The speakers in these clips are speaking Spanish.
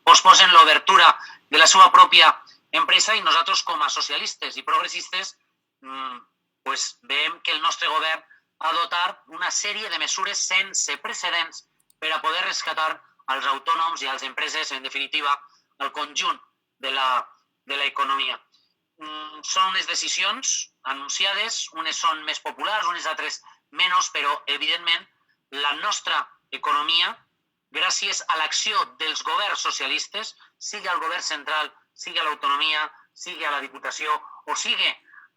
posposen l'obertura de la seva pròpia empresa i nosaltres, com a socialistes i progressistes, pues, veiem que el nostre govern ha adoptat una sèrie de mesures sense precedents per a poder rescatar als autònoms i a les empreses, en definitiva, al conjunt de l'economia. Són les decisions anunciades, unes són més populars, unes altres menys, però, evidentment, la nostra economia, gràcies a l'acció dels governs socialistes, sigui al govern central, sigui a l'autonomia, sigui a la Diputació, o sigui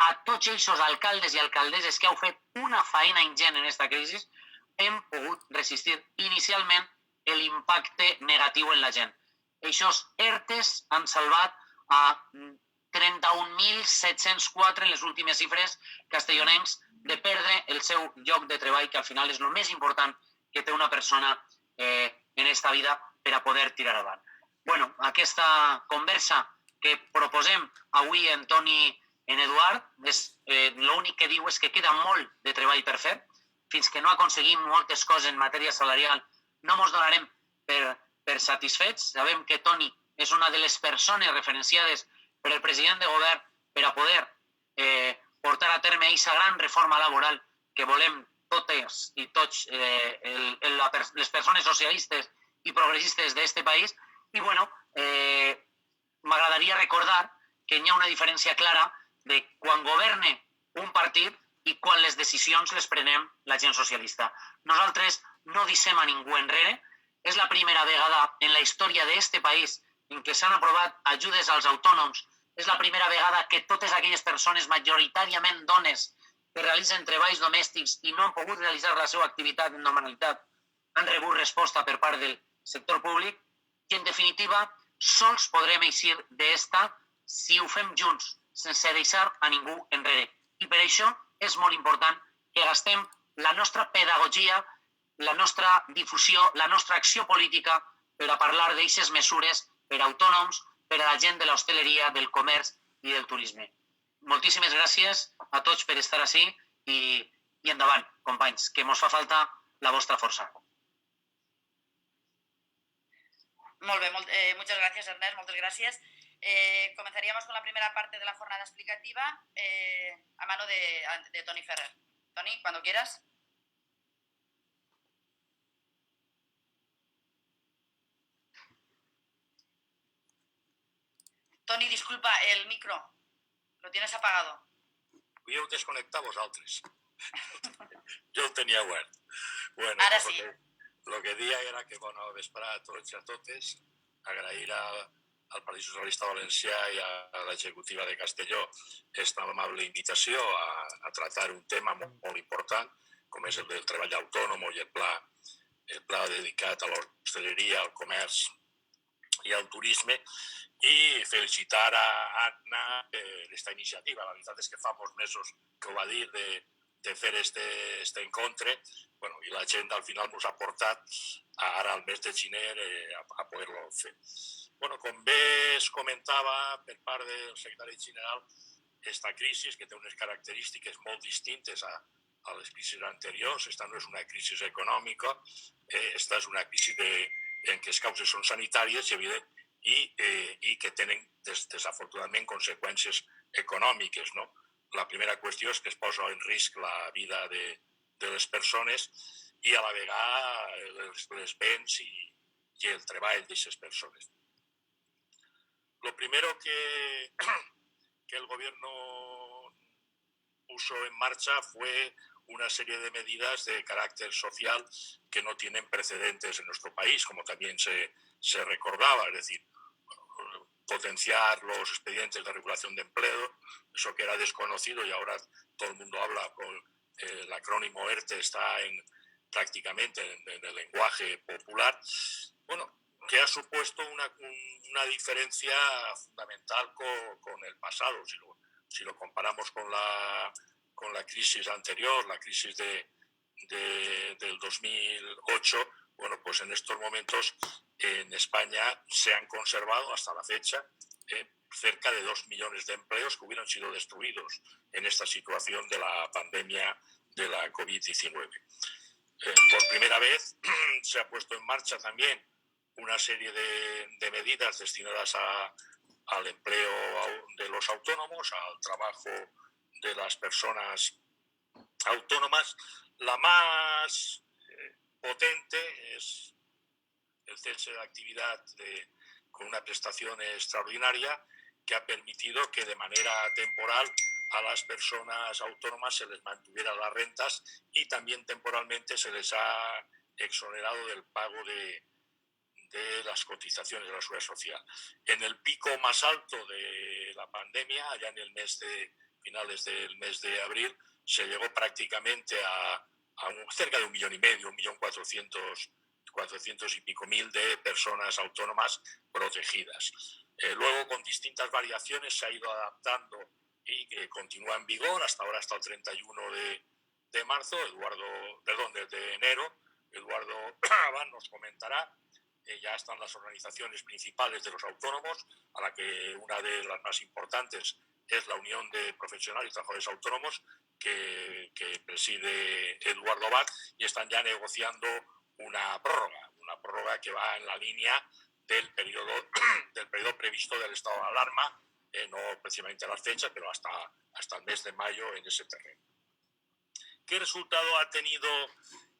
a tots aquests alcaldes i alcaldesses que heu fet una feina ingent en aquesta crisi, hem pogut resistir inicialment l'impacte negatiu en la gent. Aquests ERTEs han salvat a 31.704 en les últimes xifres castellonencs de perdre el seu lloc de treball, que al final és el més important que té una persona en aquesta vida per a poder tirar avant. Bueno, aquesta conversa que proposem avui en Toni i en Eduard, l'únic que diu és que queda molt de treball per fer. Fins que no aconseguim moltes coses en matèria salarial, no ens donarem per satisfets. Sabem que Toni és una de les persones referenciades per el president de govern per a poder portar a terme aquesta gran reforma laboral que volem totes i tots les persones socialistes i progressistes d'aquest país. I, bueno, m'agradaria recordar que hi ha una diferència clara de quan governa un partit i quan les decisions les prenem la gent socialista. Nosaltres no deixem a ningú enrere. És la primera vegada en la història d'aquest país en què s'han aprovat ajudes als autònoms. És la primera vegada que totes aquelles persones, majoritàriament dones, que realitzen treballs domèstics i no han pogut realitzar la seva activitat en normalitat, han rebut resposta per part del sector públic i, en definitiva, sols podrem eixir d'esta si ho fem junts, sense deixar a ningú enrere. I per això és molt important que gastem la nostra pedagogia, la nostra difusió, la nostra acció política per a parlar d'aquestes mesures per a autònoms, per a la gent de l'hostaleria, del comerç i del turisme. Moltíssimes gràcies a tots per estar ací i endavant, companys, que ens fa falta la vostra força. Molt bé, muchas gracias, Ernest, moltes gràcies. Comenzaríamos con la primera parte de la jornada explicativa a mano de Toni Ferrer. Toni, cuando quieras. Toni, disculpa, el micro. Lo tienes apagado. Jo heu desconnectat vosaltres. Jo ho tenia obert. Bueno, ara sí. El que dia era que bona vesprada a tots i a totes, agrair al Partit Socialista Valencià i a l'executiva de Castelló esta amable invitació a tractar un tema molt important, com és el del treball autònom i el pla dedicat a l'hostaleria, al comerç i al turisme, i felicitar a Anna per aquesta iniciativa. La veritat és que fa molts mesos que ho va dir de fer este encontre, i la gent al final ens ha portat ara al mes de gener a poder-lo fer. Com bé es comentava per part del secretari general, aquesta crisi, que té unes característiques molt distintes a les crisis anteriors, esta no és una crisi econòmica, esta és una crisi en què les causes són sanitàries i que tenen desafortunadament conseqüències econòmiques. La primera qüestió és que es posa en risc la vida de les persones i a la vegada els béns i el treball d'aquestes persones. Lo primero que el gobierno puso en marcha fue una serie de medidas de carácter social que no tienen precedentes en nuestro país, como también se recordaba, es decir, potenciar los expedientes de regulación de empleo, eso que era desconocido y ahora todo el mundo habla con el acrónimo ERTE, está prácticamente en el lenguaje popular, que ha supuesto una diferencia fundamental con el pasado. Si lo comparamos con la crisis anterior, la crisis del 2008, pues en estos momentos en España se han conservado hasta la fecha cerca de 2 millones de empleos que hubieran sido destruidos en esta situación de la pandemia de la COVID-19. Por primera vez se ha puesto en marcha también una serie de medidas destinadas al empleo de los autónomos, al trabajo de las personas autónomas. La más potente es el cese de actividad con una prestación extraordinaria que ha permitido que de manera temporal a las personas autónomas se les mantuvieran las rentas y también temporalmente se les ha exonerado del pago de las cotizaciones de la Seguridad Social. En el pico más alto de la pandemia, allá en el finales del mes de abril, se llegó prácticamente a cerca de 1,5 millones, 1.400.000 y pico de personas autónomas protegidas. Luego, con distintas variaciones, se ha ido adaptando y que continúa en vigor hasta ahora, hasta el 31 de marzo. De enero. Eduardo Abad nos comentará. Ya están las organizaciones principales de los autónomos, a la que una de las más importantes es la Unión de Profesionales y Trabajadores Autónomos, que preside Eduardo Abad, y están ya negociando una prórroga que va en la línea del periodo previsto del estado de alarma, no precisamente las fechas, pero hasta el mes de mayo en ese terreno. ¿Qué resultado ha tenido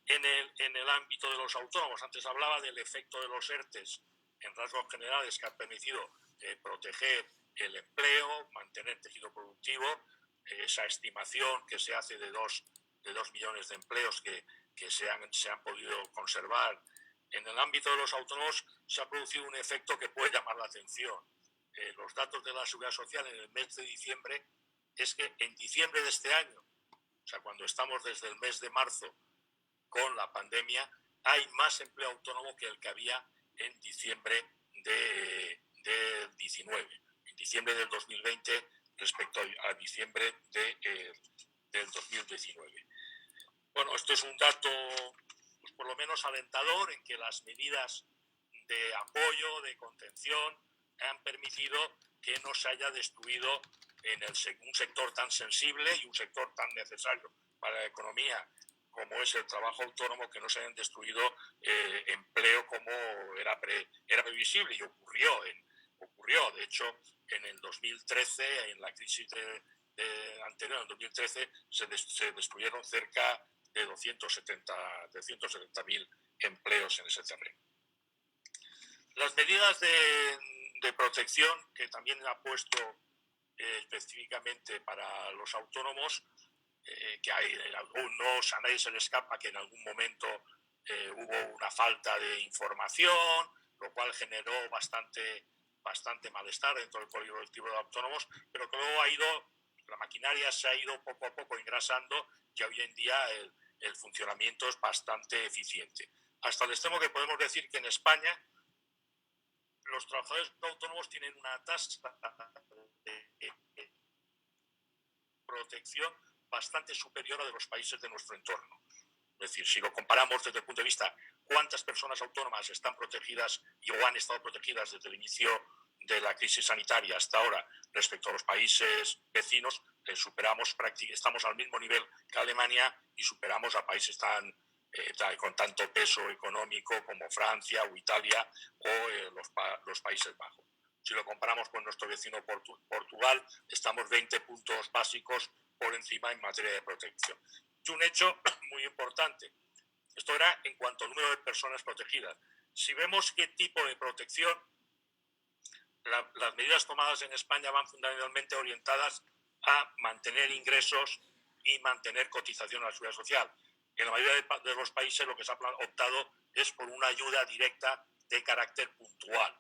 en el ámbito de los autónomos? Antes hablaba del efecto de los ERTEs en rasgos generales, que han permitido proteger el empleo, mantener tejido productivo, esa estimación que se hace de 2 millones de empleos que se han podido conservar. En el ámbito de los autónomos se ha producido un efecto que puede llamar la atención. Los datos de la Seguridad Social en el mes de diciembre es que en diciembre de este año, o sea, cuando estamos desde el mes de marzo con la pandemia, hay más empleo autónomo que el que había en diciembre del 19, en diciembre del 2020 respecto a diciembre del 2019. Bueno, esto es un dato pues, por lo menos alentador, en que las medidas de apoyo, de contención, han permitido que no se haya destruido en un sector tan sensible y un sector tan necesario para la economía como es el trabajo autónomo, que no se hayan destruido empleo como era previsible, y ocurrió. De hecho, en el 2013, en la crisis anterior, en el 2013, se destruyeron cerca de 270.000 empleos en ese terreno. Las medidas de protección que también ha puesto específicamente para los autónomos, que a nadie se le escapa que en algún momento hubo una falta de información, lo cual generó bastante malestar dentro del colectivo de autónomos, pero que luego la maquinaria se ha ido poco a poco engrasando, y hoy en día el funcionamiento es bastante eficiente. Hasta el extremo que podemos decir que en España los trabajadores autónomos tienen una tasa de protección bastante superior a la de los países de nuestro entorno. Es decir, si lo comparamos desde el punto de vista cuántas personas autónomas están protegidas o han estado protegidas desde el inicio de la crisis sanitaria hasta ahora respecto a los países vecinos, estamos al mismo nivel que Alemania, y superamos a países con tanto peso económico como Francia o Italia o los Países Bajos. Si lo comparamos con nuestro vecino Portugal, estamos 20 puntos básicos por encima en materia de protección. Es un hecho muy importante. Esto era en cuanto al número de personas protegidas. Si vemos qué tipo de protección, las medidas tomadas en España van fundamentalmente orientadas a mantener ingresos y mantener cotización a la Seguridad Social. En la mayoría de los países lo que se ha optado es por una ayuda directa de carácter puntual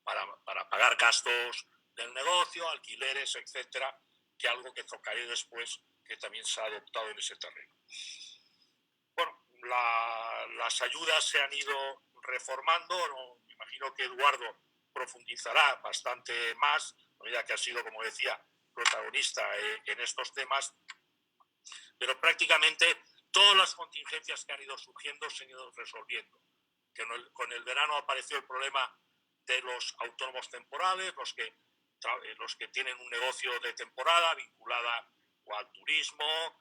para pagar gastos del negocio, alquileres, etcétera, que algo que tocaré después, que también se ha adoptado en ese terreno. Bueno, las ayudas se han ido reformando. Me imagino que Eduardo profundizará bastante más, a medida que ha sido, como decía, protagonista en estos temas, pero prácticamente todas las contingencias que han ido surgiendo se han ido resolviendo. Con el verano apareció el problema de los autónomos temporales, los que tienen un negocio de temporada vinculada o al turismo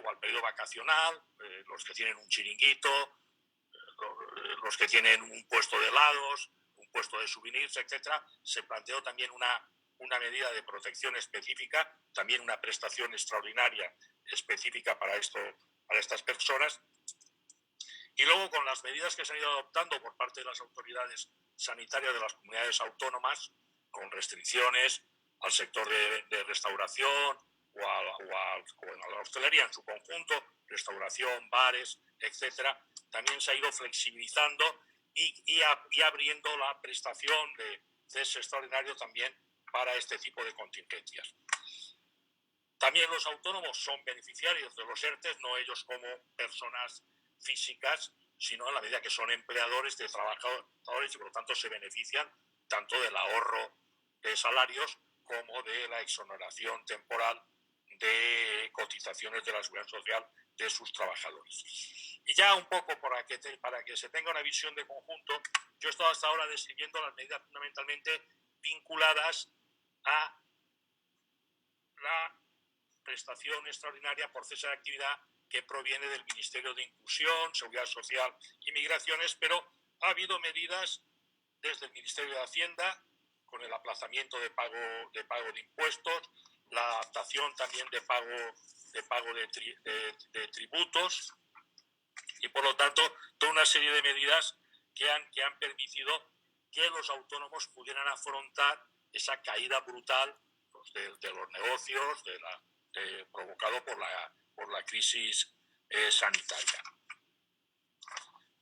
o al periodo vacacional, los que tienen un chiringuito, los que tienen un puesto de helados, un puesto de souvenirs, etcétera. Se planteó también una medida de protección específica, también una prestación extraordinaria específica para estas personas. Y luego, con las medidas que se han ido adoptando por parte de las autoridades sanitarias de las comunidades autónomas, con restricciones al sector de restauración o a la hostelería en su conjunto, restauración, bares, etcétera, también se ha ido flexibilizando y abriendo la prestación de cese extraordinario también para este tipo de contingencias. También los autónomos son beneficiarios de los ERTE, no ellos como personas físicas, sino en la medida que son empleadores de trabajadores y por lo tanto se benefician tanto del ahorro de salarios como de la exoneración temporal de cotizaciones de la Seguridad Social de sus trabajadores. Y ya un poco para que se tenga una visión de conjunto, yo he estado hasta ahora describiendo las medidas fundamentalmente vinculadas a la prestación extraordinaria por cese de actividad que proviene del Ministerio de Inclusión, Seguridad Social y Migraciones, pero ha habido medidas desde el Ministerio de Hacienda con el aplazamiento de pago de impuestos, la adaptación también de pago de tributos y por lo tanto toda una serie de medidas que han permitido que los autónomos pudieran afrontar esa caída brutal de los negocios provocado por la crisis sanitaria.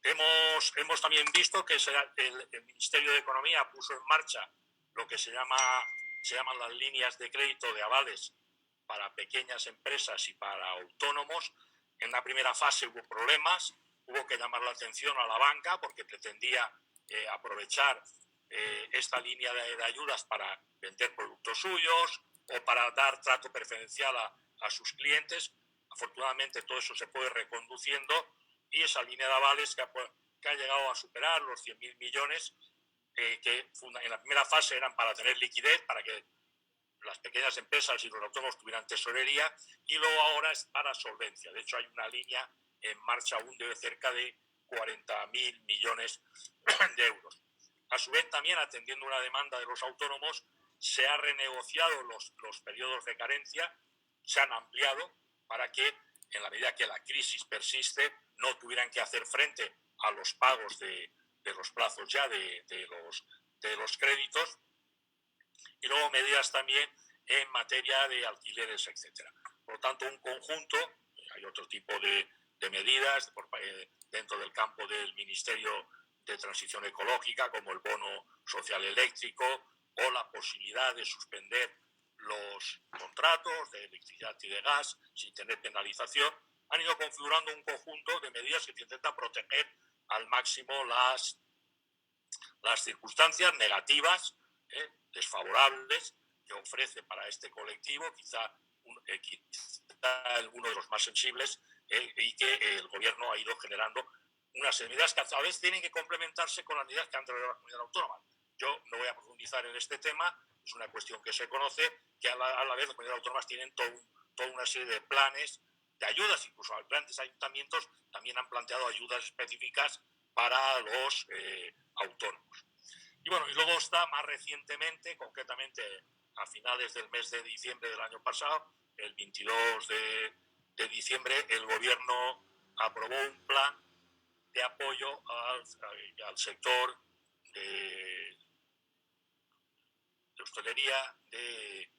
Hemos también visto que el Ministerio de Economía puso en marcha lo que se llaman las líneas de crédito de avales para pequeñas empresas y para autónomos. En la primera fase hubo problemas, hubo que llamar la atención a la banca porque pretendía aprovechar esta línea de ayudas para vender productos suyos o para dar trato preferencial a sus clientes. Afortunadamente todo eso se fue reconduciendo y esa línea de avales que ha llegado a superar los 100.000 millones, que en la primera fase eran para tener liquidez, para que las pequeñas empresas y los autónomos tuvieran tesorería, y luego ahora es para solvencia. De hecho, hay una línea en marcha aún de cerca de 40.000 millones de euros. A su vez, también atendiendo una demanda de los autónomos, se han renegociado los periodos de carencia, se han ampliado para que, en la medida que la crisis persiste, no tuvieran que hacer frente a los pagos de los plazos ya de los créditos, y luego medidas también en materia de alquileres, etcétera. Por lo tanto, un conjunto, hay otro tipo de medidas dentro del campo del Ministerio de Transición Ecológica, como el bono social eléctrico o la posibilidad de suspender los contratos de electricidad y de gas sin tener penalización, han ido configurando un conjunto de medidas que intentan proteger al máximo las circunstancias negativas, desfavorables, que ofrece para este colectivo, quizá uno de los más sensibles, y que el Gobierno ha ido generando unas medidas que a veces tienen que complementarse con las medidas que han traído la comunidad autónoma. Yo no voy a profundizar en este tema, es una cuestión que se conoce, que a la vez las comunidades autónomas tienen toda una serie de planes de ayudas, incluso los grandes ayuntamientos también han planteado ayudas específicas para los autónomos. Y bueno, y luego está más recientemente, concretamente a finales del mes de diciembre del año pasado, el 22 de diciembre, el Gobierno aprobó un plan de apoyo al sector de hostelería, de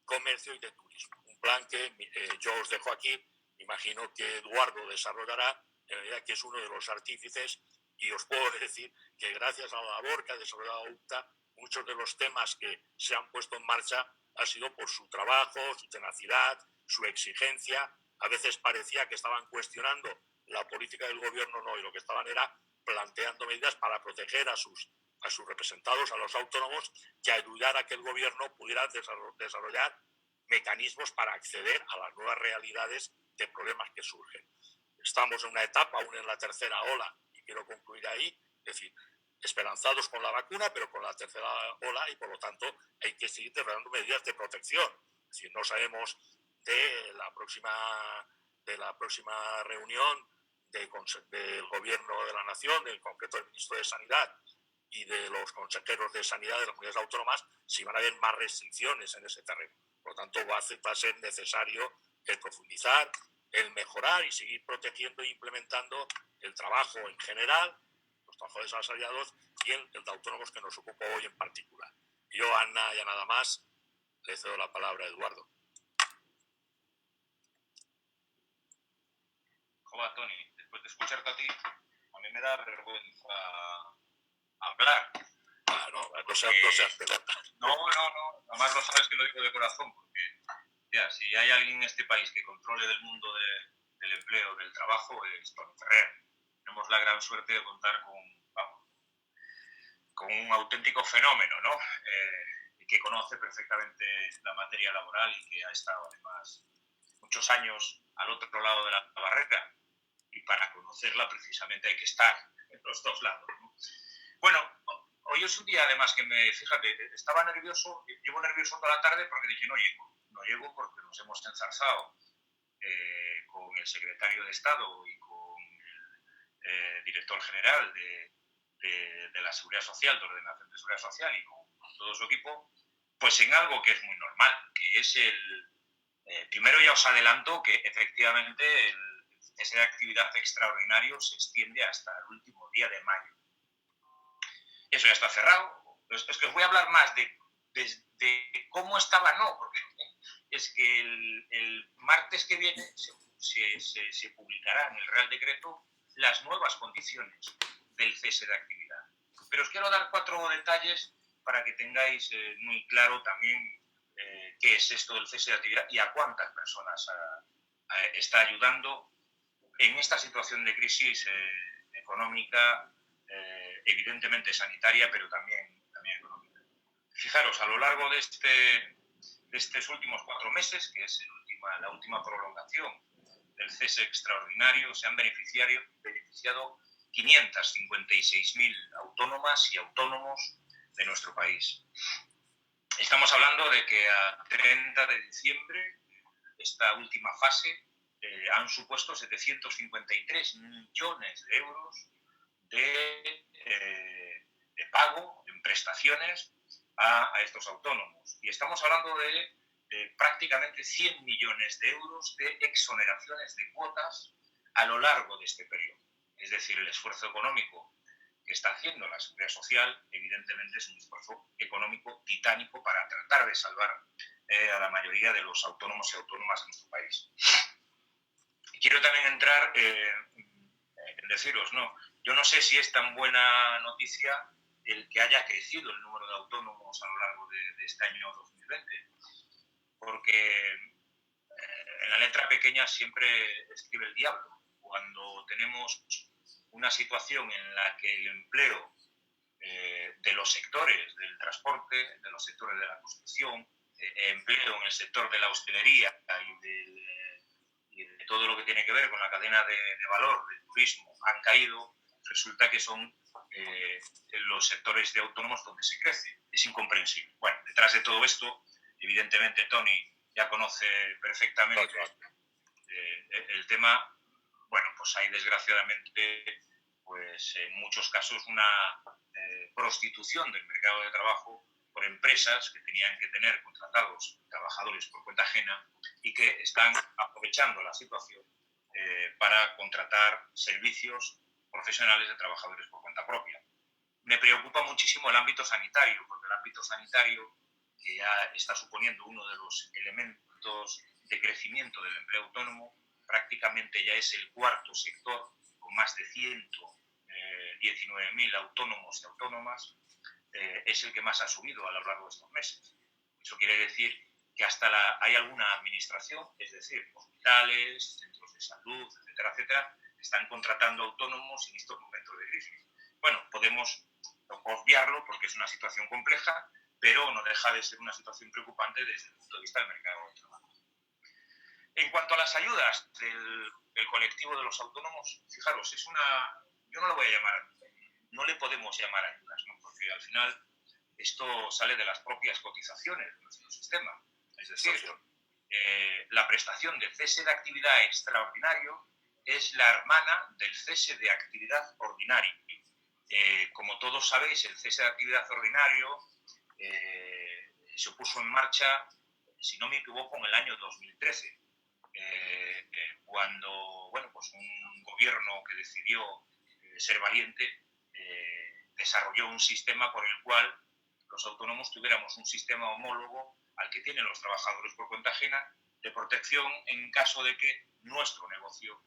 comercio y de turismo. Un plan que yo os dejo aquí, imagino que Eduardo desarrollará, en realidad que es uno de los artífices, y os puedo decir que gracias a la labor que ha desarrollado UPTA, muchos de los temas que se han puesto en marcha ha sido por su trabajo, su tenacidad, su exigencia. A veces parecía que estaban cuestionando la política del Gobierno, no, y lo que estaban era planteando medidas para proteger a sus representados, a los autónomos, que ayudar a que el Gobierno pudiera desarrollar mecanismos para acceder a las nuevas realidades de problemas que surgen. Estamos en una etapa, aún en la tercera ola, y quiero concluir ahí, es decir, esperanzados con la vacuna, pero con la tercera ola, y por lo tanto hay que seguir desarrollando medidas de protección. Es decir, no sabemos de la próxima reunión del Gobierno de la Nación, en concreto del Ministro de Sanidad y de los consejeros de Sanidad de las comunidades autónomas, si van a haber más restricciones en ese terreno. Por lo tanto, va a ser necesario el profundizar, el mejorar y seguir protegiendo e implementando el trabajo en general, los trabajadores asalariados y el de autónomos que nos ocupa hoy en particular. Yo, Ana, ya nada más, le cedo la palabra a Eduardo. Joder, Toni, después de escucharte a ti, a mí me da vergüenza hablar. No seas pelota. No, además lo sabes que lo digo de corazón, porque ya, si hay alguien en este país que controle del mundo del empleo, del trabajo, es Toni Ferrer. Tenemos la gran suerte de contar con un auténtico fenómeno, ¿no? Que conoce perfectamente la materia laboral y que ha estado además muchos años al otro lado de la barrera, y para conocerla precisamente hay que estar en los dos lados, ¿no? Bueno, hoy es un día además que fíjate, estaba nervioso, llevo nervioso toda la tarde porque dije no llego porque nos hemos enzarzado con el secretario de Estado y con el director general de la Seguridad Social, de Ordenación de Seguridad Social y con todo su equipo, pues en algo que es muy normal, que es primero ya os adelanto que efectivamente esa actividad extraordinario se extiende hasta el último día de mayo. Eso ya está cerrado. Es que os voy a hablar más de cómo estaba, porque es que el martes que viene se publicará en el Real Decreto las nuevas condiciones del cese de actividad. Pero os quiero dar 4 detalles para que tengáis muy claro también qué es esto del cese de actividad y a cuántas personas está ayudando en esta situación de crisis económica, evidentemente sanitaria, pero también económica. Fijaros, a lo largo de estos últimos 4 meses, que es la última prolongación del cese extraordinario, se han beneficiado 556.000 autónomas y autónomos de nuestro país. Estamos hablando de que a 30 de diciembre, esta última fase, han supuesto 753 millones de euros de pago en prestaciones a estos autónomos. Y estamos hablando de prácticamente 100 millones de euros de exoneraciones de cuotas a lo largo de este periodo. Es decir, el esfuerzo económico que está haciendo la Seguridad Social, evidentemente es un esfuerzo económico titánico para tratar de salvar a la mayoría de los autónomos y autónomas de nuestro país. Quiero también entrar en deciros, yo no sé si es tan buena noticia el que haya crecido el número de autónomos a lo largo de este año 2020, porque en la letra pequeña siempre escribe el diablo. Cuando tenemos una situación en la que el empleo de los sectores del transporte, de los sectores de la construcción, empleo en el sector de la hostelería y de todo lo que tiene que ver con la cadena de valor del turismo han caído, resulta que son los sectores de autónomos donde se crece. Es incomprensible. Bueno, detrás de todo esto, evidentemente Toni ya conoce perfectamente el tema. Bueno, pues hay desgraciadamente, pues en muchos casos una prostitución del mercado de trabajo por empresas que tenían que tener contratados trabajadores por cuenta ajena y que están aprovechando la situación para contratar servicios profesionales de trabajadores por cuenta propia. Me preocupa muchísimo el ámbito sanitario, porque el ámbito sanitario, que ya está suponiendo uno de los elementos de crecimiento del empleo autónomo, prácticamente ya es el cuarto sector, con más de 119.000 autónomos y autónomas, es el que más ha subido a lo largo de estos meses. Eso quiere decir que hasta hay alguna administración, es decir, hospitales, centros de salud, etcétera, etcétera, están contratando autónomos en estos momentos de crisis. Bueno, podemos obviarlo porque es una situación compleja, pero no deja de ser una situación preocupante desde el punto de vista del mercado de trabajo. En cuanto a las ayudas del colectivo de los autónomos, fijaros, yo no lo voy a llamar, no le podemos llamar ayudas, porque al final esto sale de las propias cotizaciones de nuestro sistema. Es decir, la prestación de cese de actividad extraordinario es la hermana del cese de actividad ordinario. Como todos sabéis, el cese de actividad ordinario se puso en marcha, si no me equivoco, en el año 2013, cuando pues un gobierno que decidió ser valiente desarrolló un sistema por el cual los autónomos tuviéramos un sistema homólogo al que tienen los trabajadores por cuenta ajena de protección en caso de que nuestro negocio,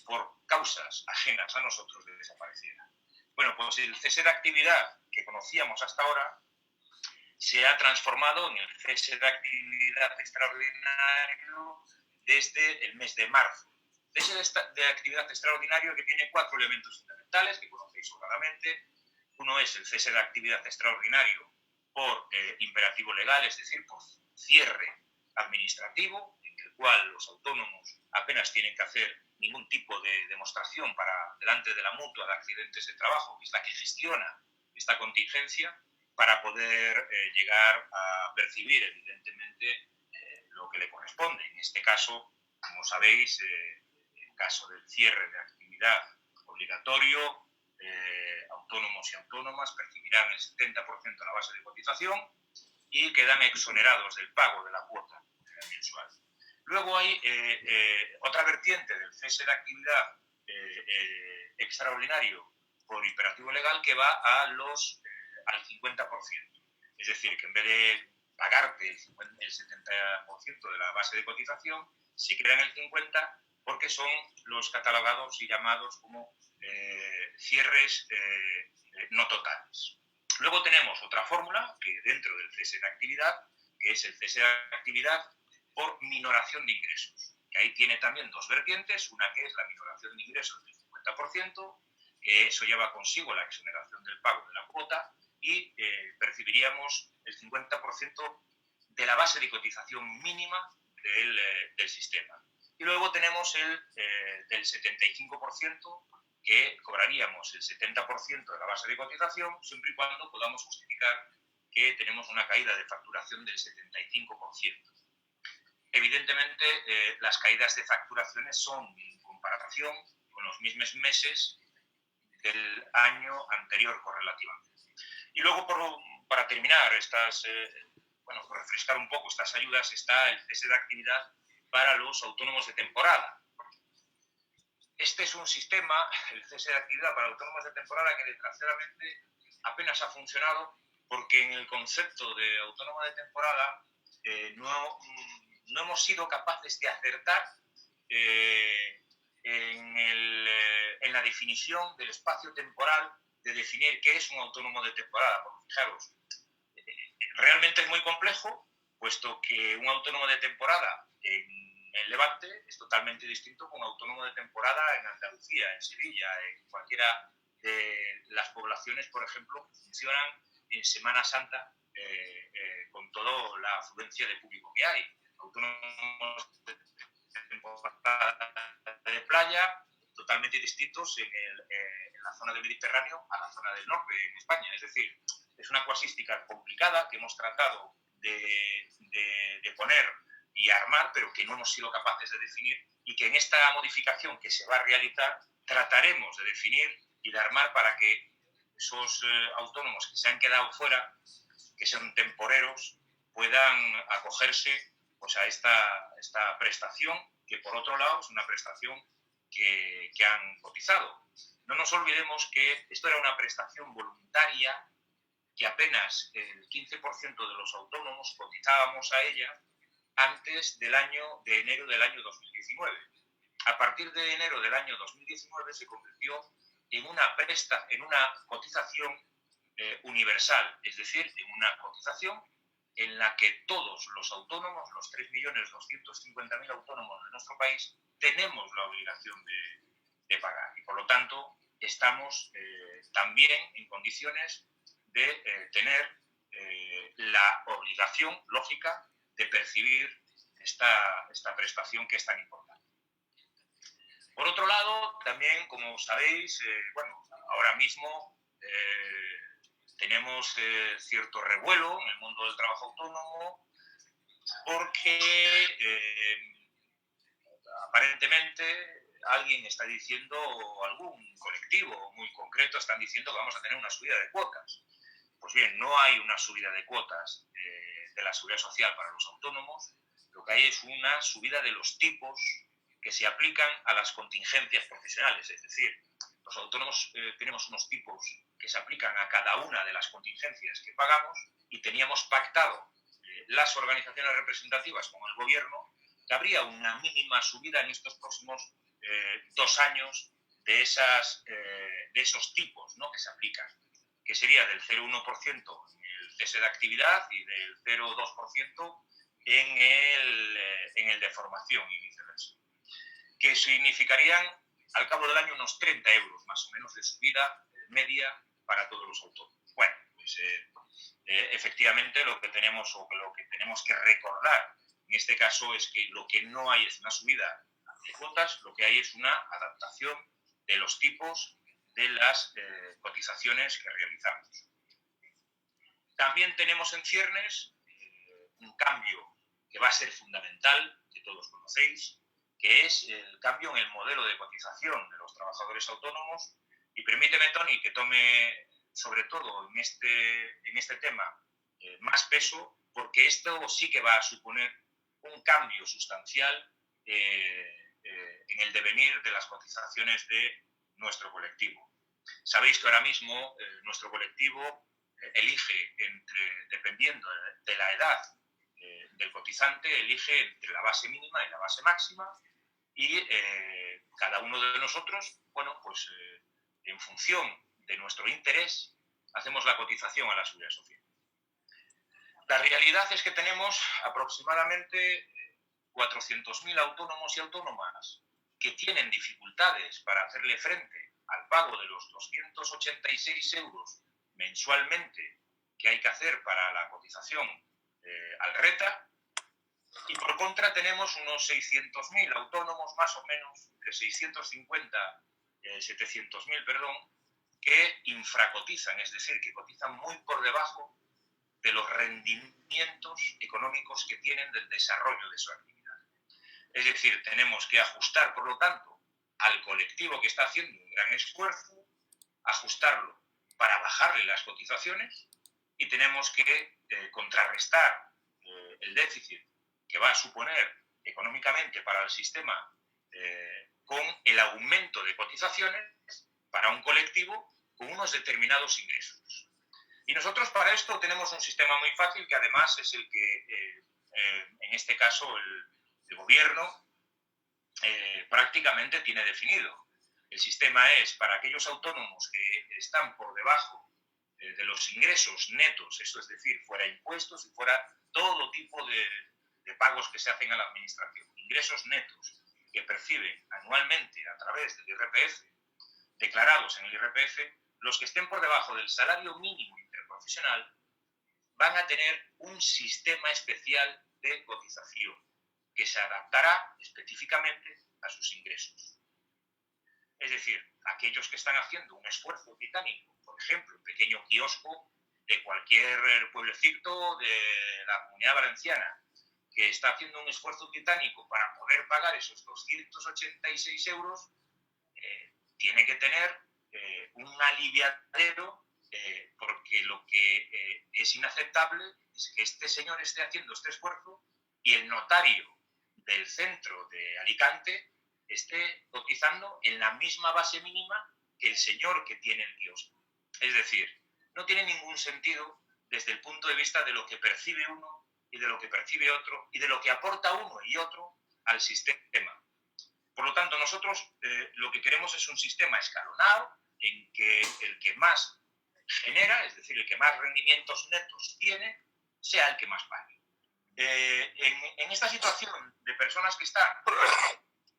por causas ajenas a nosotros, desapareciera. Bueno, pues el cese de actividad que conocíamos hasta ahora se ha transformado en el cese de actividad extraordinario desde el mes de marzo. Cese de actividad extraordinario que tiene 4 elementos fundamentales que conocéis sobradamente. Uno es el cese de actividad extraordinario por imperativo legal, es decir, por cierre administrativo, en el cual los autónomos apenas tienen que hacer ningún tipo de demostración delante de la mutua de accidentes de trabajo, que es la que gestiona esta contingencia, para poder llegar a percibir, evidentemente, lo que le corresponde. En este caso, como sabéis, en caso del cierre de actividad obligatorio, autónomos y autónomas percibirán el 70% de la base de cotización y quedan exonerados del pago de la cuota mensual. Luego hay otra vertiente del cese de actividad extraordinario por imperativo legal que va al 50%. Es decir, que en vez de pagarte el 70% de la base de cotización, se quedan el 50% porque son los catalogados y llamados como cierres no totales. Luego tenemos otra fórmula que dentro del cese de actividad, que es el cese de actividad por minoración de ingresos. Que ahí tiene también 2 vertientes, una que es la minoración de ingresos del 50%, que eso lleva consigo la exoneración del pago de la cuota y percibiríamos el 50% de la base de cotización mínima del sistema. Y luego tenemos el del 75%, que cobraríamos el 70% de la base de cotización, siempre y cuando podamos justificar que tenemos una caída de facturación del 75%. Evidentemente, las caídas de facturaciones son en comparación con los mismos meses del año anterior correlativamente. Y luego, para terminar por refrescar un poco estas ayudas, está el cese de actividad para los autónomos de temporada. Este es un sistema, el cese de actividad para autónomos de temporada, que desgraciadamente apenas ha funcionado porque en el concepto de autónomo de temporada no hemos sido capaces de acertar en la definición del espacio temporal, de definir qué es un autónomo de temporada. Porque fijaros, realmente es muy complejo, puesto que un autónomo de temporada en Levante es totalmente distinto con un autónomo de temporada en Andalucía, en Sevilla, en cualquiera de las poblaciones, por ejemplo, que funcionan en Semana Santa con toda la afluencia de público que hay. Autónomos de temporada de playa totalmente distintos en la zona del Mediterráneo a la zona del norte, en España. Es decir, es una casuística complicada que hemos tratado de poner y armar, pero que no hemos sido capaces de definir, y que en esta modificación que se va a realizar trataremos de definir y de armar para que esos autónomos que se han quedado fuera, que son temporeros, puedan acogerse pues, a esta prestación, que por otro lado es una prestación que han cotizado. No nos olvidemos que esto era una prestación voluntaria, que apenas el 15% de los autónomos cotizábamos a ella antes de enero del año 2019. A partir de enero del año 2019 se convirtió en una cotización universal, es decir, en una cotización en la que todos los autónomos, los 3.250.000 autónomos de nuestro país, tenemos la obligación de pagar. Y por lo tanto, estamos también en condiciones de tener la obligación lógica de percibir esta prestación que es tan importante. Por otro lado, también, como sabéis, ahora mismo tenemos cierto revuelo en el mundo del trabajo autónomo porque aparentemente alguien está diciendo, o algún colectivo muy concreto están diciendo que vamos a tener una subida de cuotas. Pues bien, no hay una subida de cuotas de la seguridad social para los autónomos, lo que hay es una subida de los tipos que se aplican a las contingencias profesionales, es decir, los autónomos tenemos unos tipos que se aplican a cada una de las contingencias que pagamos y teníamos pactado las organizaciones representativas con el gobierno que habría una mínima subida en estos próximos 2 años de esos tipos, ¿no?, que se aplican, que sería del 0,1% en el cese de actividad y del 0,2% en el de formación y viceversa, que significarían al cabo del año unos 30 euros más o menos de subida media para todos los autónomos. Bueno, pues efectivamente lo que tenemos que recordar en este caso es que lo que no hay es una subida de cuotas, lo que hay es una adaptación de los tipos de las cotizaciones que realizamos. También tenemos en ciernes un cambio que va a ser fundamental, que todos conocéis, que es el cambio en el modelo de cotización de los trabajadores autónomos. Y permíteme, Toni, que tome sobre todo en este tema más peso, porque esto sí que va a suponer un cambio sustancial en el devenir de las cotizaciones de nuestro colectivo. Sabéis que ahora mismo nuestro colectivo elige, dependiendo de la edad del cotizante, elige entre la base mínima y la base máxima, y cada uno de nosotros, bueno, pues en función de nuestro interés, hacemos la cotización a la seguridad social. La realidad es que tenemos aproximadamente 400.000 autónomos y autónomas que tienen dificultades para hacerle frente al pago de los 286 euros mensualmente que hay que hacer para la cotización al RETA, y por contra tenemos unos 600.000 autónomos, más o menos, entre 650 y 700.000, perdón, que infracotizan, es decir, que cotizan muy por debajo de los rendimientos económicos que tienen del desarrollo de su actividad. Es decir, tenemos que ajustar, por lo tanto, al colectivo que está haciendo un gran esfuerzo, ajustarlo para bajarle las cotizaciones, y tenemos que contrarrestar el déficit que va a suponer económicamente para el sistema con el aumento de cotizaciones para un colectivo con unos determinados ingresos. Y nosotros para esto tenemos un sistema muy fácil, que además es el que, en este caso, el gobierno prácticamente tiene definido. El sistema es para aquellos autónomos que están por debajo de los ingresos netos, eso es decir, fuera impuestos y fuera todo tipo de pagos que se hacen a la administración. Ingresos netos que perciben anualmente a través del IRPF, declarados en el IRPF, los que estén por debajo del salario mínimo interprofesional van a tener un sistema especial de cotización que se adaptará específicamente a sus ingresos. Es decir, aquellos que están haciendo un esfuerzo titánico, por ejemplo, un pequeño kiosco de cualquier pueblecito de la Comunidad Valenciana, que está haciendo un esfuerzo titánico para poder pagar esos 286 euros, tiene que tener un aliviadero, porque lo que es inaceptable es que este señor esté haciendo este esfuerzo y el notario del centro de Alicante esté cotizando en la misma base mínima que el señor que tiene el kiosco. Es decir, no tiene ningún sentido desde el punto de vista de lo que percibe uno y de lo que percibe otro y de lo que aporta uno y otro al sistema. Por lo tanto, nosotros lo que queremos es un sistema escalonado en que el que más genera, es decir, el que más rendimientos netos tiene, sea el que más pague. En esta situación de personas que están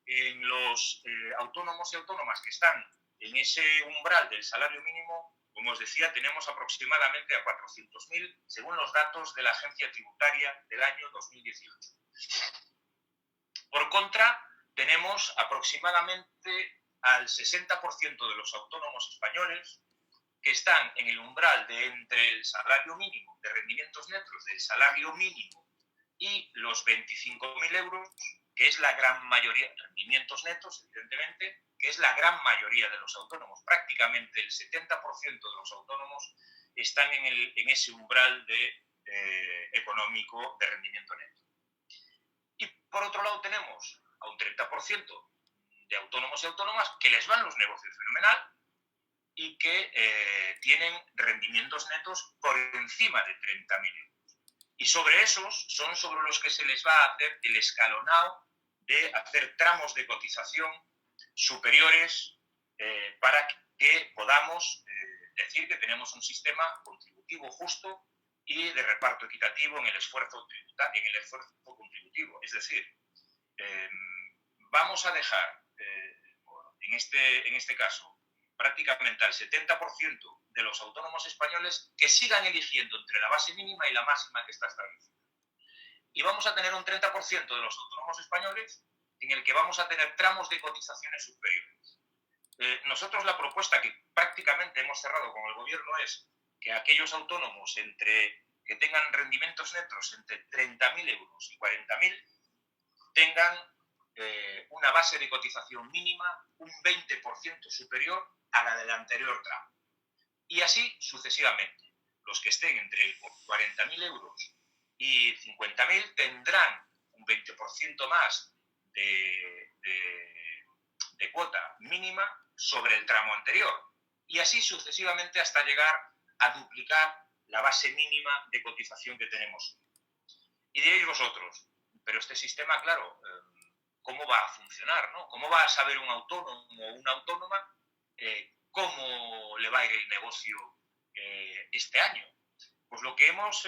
en los autónomos y autónomas que están en ese umbral del salario mínimo, como os decía, tenemos aproximadamente a 400.000, según los datos de la Agencia Tributaria del año 2018. Por contra, tenemos aproximadamente al 60% de los autónomos españoles que están en el umbral de entre el salario mínimo de rendimientos netos del salario mínimo y los 25.000 euros, que es la gran mayoría, rendimientos netos, evidentemente, que es la gran mayoría de los autónomos. Prácticamente el 70% de los autónomos están en ese umbral económico de rendimiento neto. Y por otro lado tenemos a un 30% de autónomos y autónomas que les van los negocios fenomenal y que tienen rendimientos netos por encima de 30.000 euros. Y sobre esos son sobre los que se les va a hacer el escalonado de hacer tramos de cotización superiores para que podamos decir que tenemos un sistema contributivo justo y de reparto equitativo en el esfuerzo contributivo. Es decir, vamos a dejar, en este caso, prácticamente al 70% de los autónomos españoles que sigan eligiendo entre la base mínima y la máxima que está establecida. Y vamos a tener un 30% de los autónomos españoles en el que vamos a tener tramos de cotizaciones superiores. Nosotros la propuesta que prácticamente hemos cerrado con el gobierno es que aquellos autónomos que tengan rendimientos netos entre 30.000 euros y 40.000 tengan una base de cotización mínima un 20% superior a la del anterior tramo. Y así sucesivamente. Los que estén entre 40.000 euros y 50.000 tendrán un 20% más de cuota mínima sobre el tramo anterior. Y así sucesivamente hasta llegar a duplicar la base mínima de cotización que tenemos. Y diréis vosotros, pero este sistema, claro, ¿cómo va a funcionar, ¿no? ¿Cómo va a saber un autónomo o una autónoma cómo le va a ir el negocio este año? Pues lo que hemos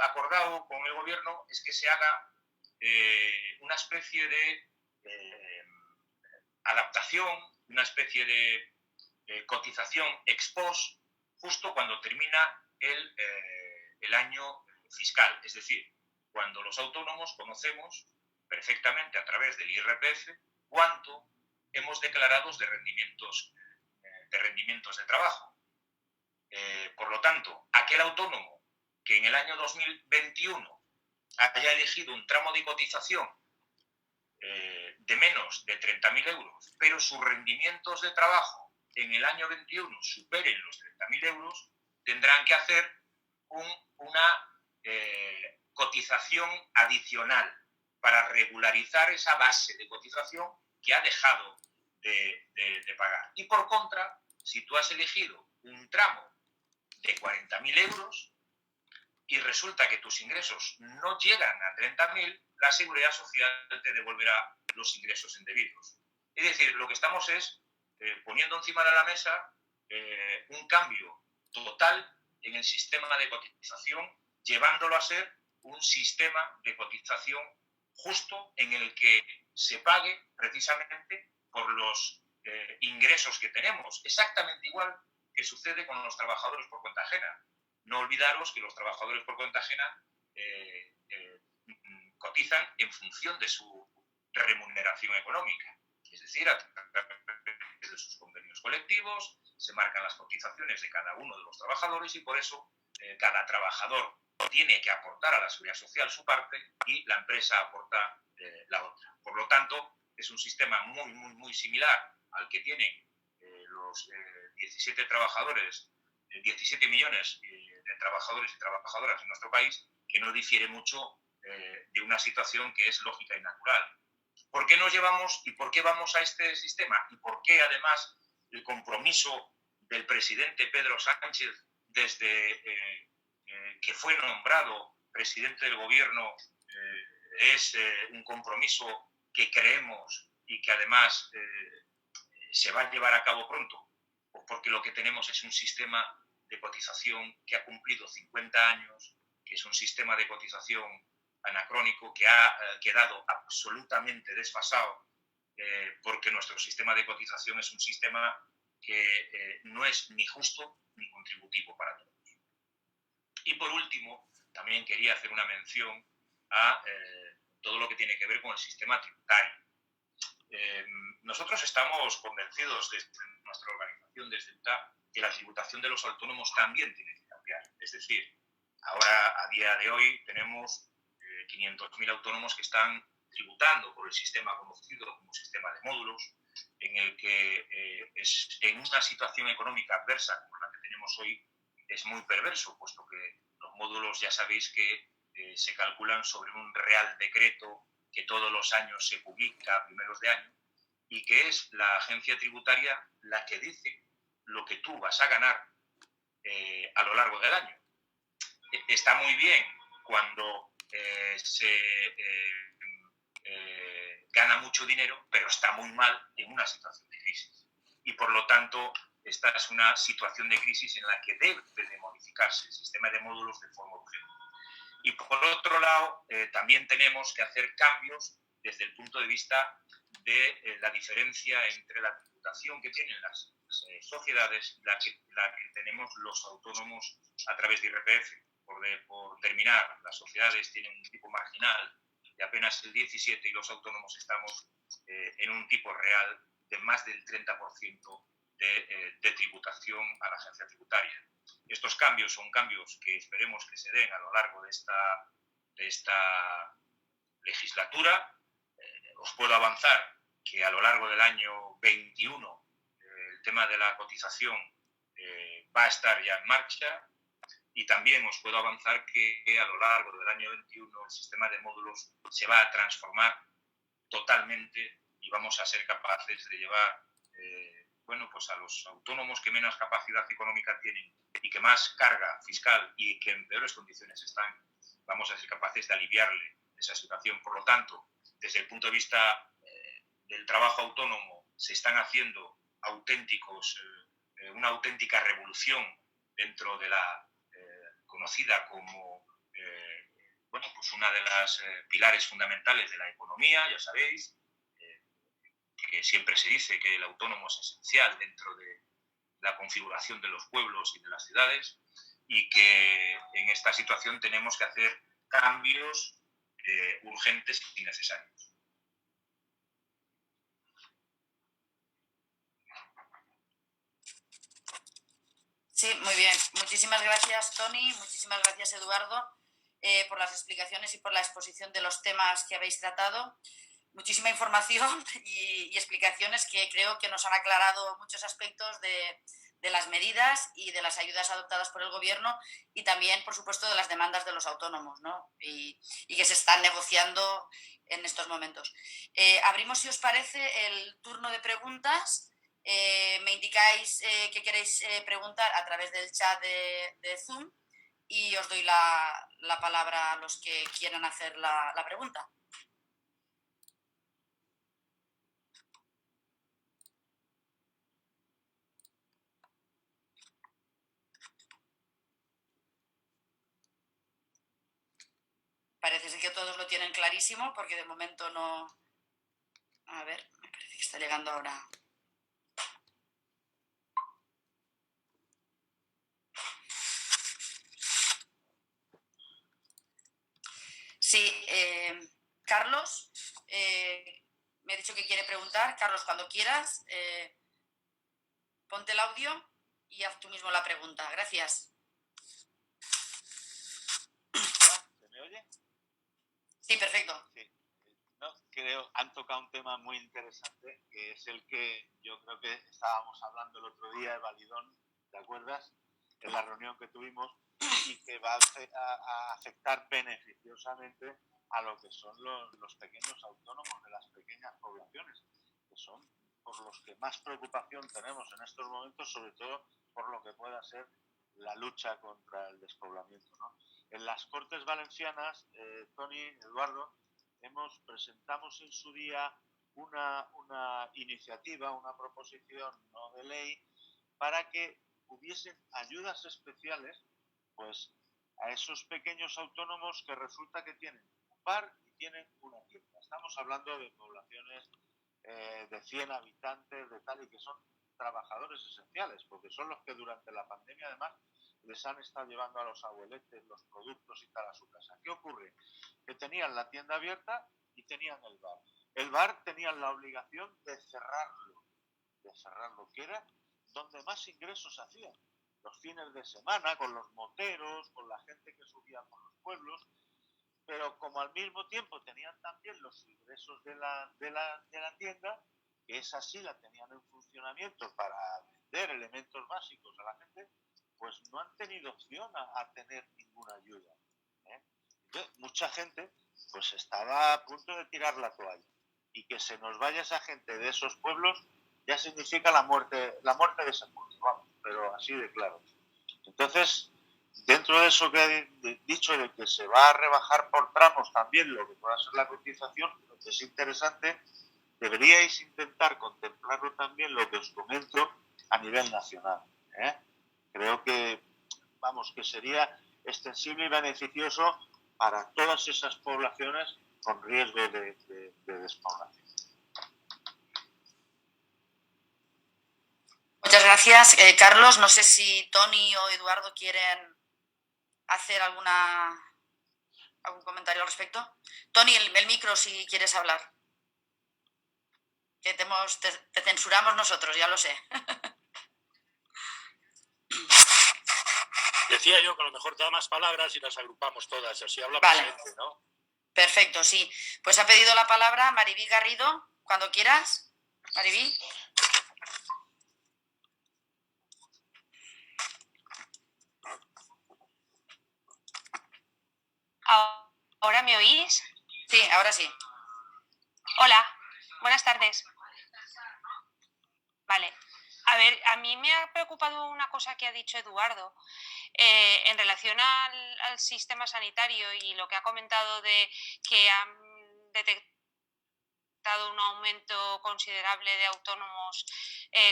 acordado con el gobierno es que se haga una especie de adaptación, una especie de cotización ex post justo cuando termina el año fiscal. Es decir, cuando los autónomos conocemos perfectamente a través del IRPF cuánto hemos declarado de rendimientos de trabajo. Por lo tanto, aquel autónomo que en el año 2021 haya elegido un tramo de cotización de menos de 30.000 euros, pero sus rendimientos de trabajo en el año 21 superen los 30.000 euros, tendrán que hacer una cotización adicional para regularizar esa base de cotización que ha dejado de pagar. Y por contra, si tú has elegido un tramo de 40.000 euros y resulta que tus ingresos no llegan a 30.000, la Seguridad Social te devolverá los ingresos indebidos. Es decir, lo que estamos es poniendo encima de la mesa un cambio total en el sistema de cotización, llevándolo a ser un sistema de cotización justo en el que se pague precisamente por los ingresos que tenemos. Exactamente igual que sucede con los trabajadores por cuenta ajena. No olvidaros que los trabajadores por cuenta ajena cotizan en función de su remuneración económica. Es decir, a través de sus convenios colectivos se marcan las cotizaciones de cada uno de los trabajadores y por eso cada trabajador tiene que aportar a la Seguridad Social su parte y la empresa aporta la otra. Por lo tanto, es un sistema muy, muy, muy similar al que tienen los 17 millones de trabajadores y trabajadoras en nuestro país, que no difiere mucho de una situación que es lógica y natural. ¿Por qué nos llevamos y por qué vamos a este sistema? ¿Y por qué, además, el compromiso del presidente Pedro Sánchez desde que fue nombrado presidente del gobierno es un compromiso que creemos y que además se va a llevar a cabo pronto? Pues porque lo que tenemos es un sistema de cotización que ha cumplido 50 años, que es un sistema de cotización anacrónico que ha quedado absolutamente desfasado porque nuestro sistema de cotización es un sistema que no es ni justo ni contributivo para todos. Y por último, también quería hacer una mención a todo lo que tiene que ver con el sistema tributario. Nosotros estamos convencidos desde nuestra organización, desde UTA, que la tributación de los autónomos también tiene que cambiar. Es decir, ahora, a día de hoy, tenemos 500.000 autónomos que están tributando por el sistema conocido como sistema de módulos, en el que es en una situación económica adversa como la que tenemos hoy, es muy perverso, puesto que los módulos ya sabéis que se calculan sobre un real decreto que todos los años se publica a primeros de año y que es la agencia tributaria la que dice lo que tú vas a ganar a lo largo del año. Está muy bien cuando se gana mucho dinero, pero está muy mal en una situación de crisis. Y por lo tanto, esta es una situación de crisis en la que debe de modificarse el sistema de módulos de forma urgente. Y por otro lado, también tenemos que hacer cambios desde el punto de vista de la diferencia entre la tributación que tienen las sociedades y la que tenemos los autónomos a través de IRPF. Por terminar, las sociedades tienen un tipo marginal de apenas el 17% y los autónomos estamos en un tipo real de más del 30% de tributación a la agencia tributaria. Estos cambios son cambios que esperemos que se den a lo largo de esta legislatura. Os puedo avanzar que a lo largo del año 21 el tema de la cotización va a estar ya en marcha, y también os puedo avanzar que a lo largo del año 21 el sistema de módulos se va a transformar totalmente y vamos a ser capaces de llevar pues a los autónomos que menos capacidad económica tienen y que más carga fiscal y que en peores condiciones están, vamos a ser capaces de aliviarle esa situación. Por lo tanto, desde el punto de vista del trabajo autónomo, se están haciendo una auténtica revolución dentro de la conocida como pues una de las pilares fundamentales de la economía, ya sabéis, que siempre se dice que el autónomo es esencial dentro de la configuración de los pueblos y de las ciudades, y que en esta situación tenemos que hacer cambios urgentes y necesarios. Sí, muy bien. Muchísimas gracias, Toni. Muchísimas gracias, Eduardo, por las explicaciones y por la exposición de los temas que habéis tratado. Muchísima información y explicaciones que creo que nos han aclarado muchos aspectos de las medidas y de las ayudas adoptadas por el Gobierno, y también, por supuesto, de las demandas de los autónomos, ¿no? y que se están negociando en estos momentos. Abrimos, si os parece, el turno de preguntas. Me indicáis que queréis preguntar a través del chat de Zoom y os doy la palabra a los que quieran hacer la pregunta. Parece ser que todos lo tienen clarísimo, porque de momento no... A ver, me parece que está llegando ahora. Sí, Carlos, me ha dicho que quiere preguntar. Carlos, cuando quieras, ponte el audio y haz tú mismo la pregunta. Gracias. ¿Se me oye? Sí, perfecto. Sí. No, han tocado un tema muy interesante, que es el que yo creo que estábamos hablando el otro día de Validón, ¿te acuerdas? En la reunión que tuvimos, y que va a afectar beneficiosamente a lo que son los pequeños autónomos de las pequeñas poblaciones, que son por los que más preocupación tenemos en estos momentos, sobre todo por lo que pueda ser la lucha contra el despoblamiento, ¿no? En las Cortes Valencianas, Toni, Eduardo, presentamos en su día una iniciativa, una proposición no de ley, para que hubiesen ayudas especiales pues a esos pequeños autónomos que resulta que tienen un bar y tienen una tienda. Estamos hablando de poblaciones de 100 habitantes, de tal, y que son trabajadores esenciales, porque son los que durante la pandemia además les han estado llevando a los abueletes los productos y tal a su casa. ¿Qué ocurre? Que tenían la tienda abierta y tenían el bar. El bar tenían la obligación de cerrarlo, que era donde más ingresos hacían. Los fines de semana, con los moteros, con la gente que subía por los pueblos. pero como al mismo tiempo tenían también los ingresos de la tienda, que esa sí la tenían en funcionamiento para vender elementos básicos a la gente, pues no han tenido opción a tener ninguna ayuda. Entonces, mucha gente pues estaba a punto de tirar la toalla, y que se nos vaya esa gente de esos pueblos ya significa la muerte de ese pueblo, vamos, pero así de claro. Entonces, dentro de eso que he dicho, de que se va a rebajar por tramos también lo que pueda ser la cotización, lo que es interesante, deberíais intentar contemplarlo también, lo que os comento, a nivel nacional. Creo que, vamos, que sería extensible y beneficioso para todas esas poblaciones con riesgo de despoblación. Muchas gracias, Carlos. No sé si Toni o Eduardo quieren hacer algún comentario al respecto. Toni, el micro si quieres hablar. Que te censuramos nosotros, ya lo sé. Decía yo que a lo mejor te da más palabras y las agrupamos todas, así habla Vale. presente, ¿no? Perfecto, sí. Pues ha pedido la palabra Maribí Garrido, cuando quieras. Maribí. ¿Ahora me oís? Sí, ahora sí. Hola, buenas tardes. Vale. A ver, a mí me ha preocupado una cosa que ha dicho Eduardo en relación al sistema sanitario y lo que ha comentado de que han detectado un aumento considerable de autónomos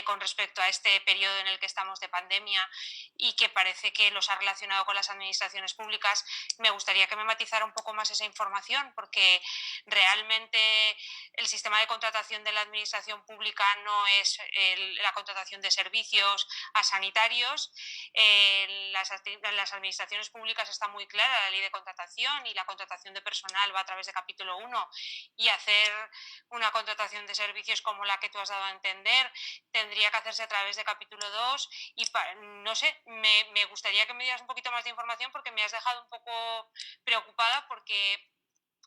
con respecto a este periodo en el que estamos de pandemia y que parece que los ha relacionado con las administraciones públicas. Me gustaría que me matizara un poco más esa información, porque realmente el sistema de contratación de la administración pública no es la contratación de servicios a sanitarios. Las administraciones públicas está muy clara la ley de contratación, y la contratación de personal va a través de capítulo 1, y hacer una contratación de servicios como la que tú has dado a entender tendría que hacerse a través de capítulo 2 y no sé, me gustaría que me dieras un poquito más de información, porque me has dejado un poco preocupada, porque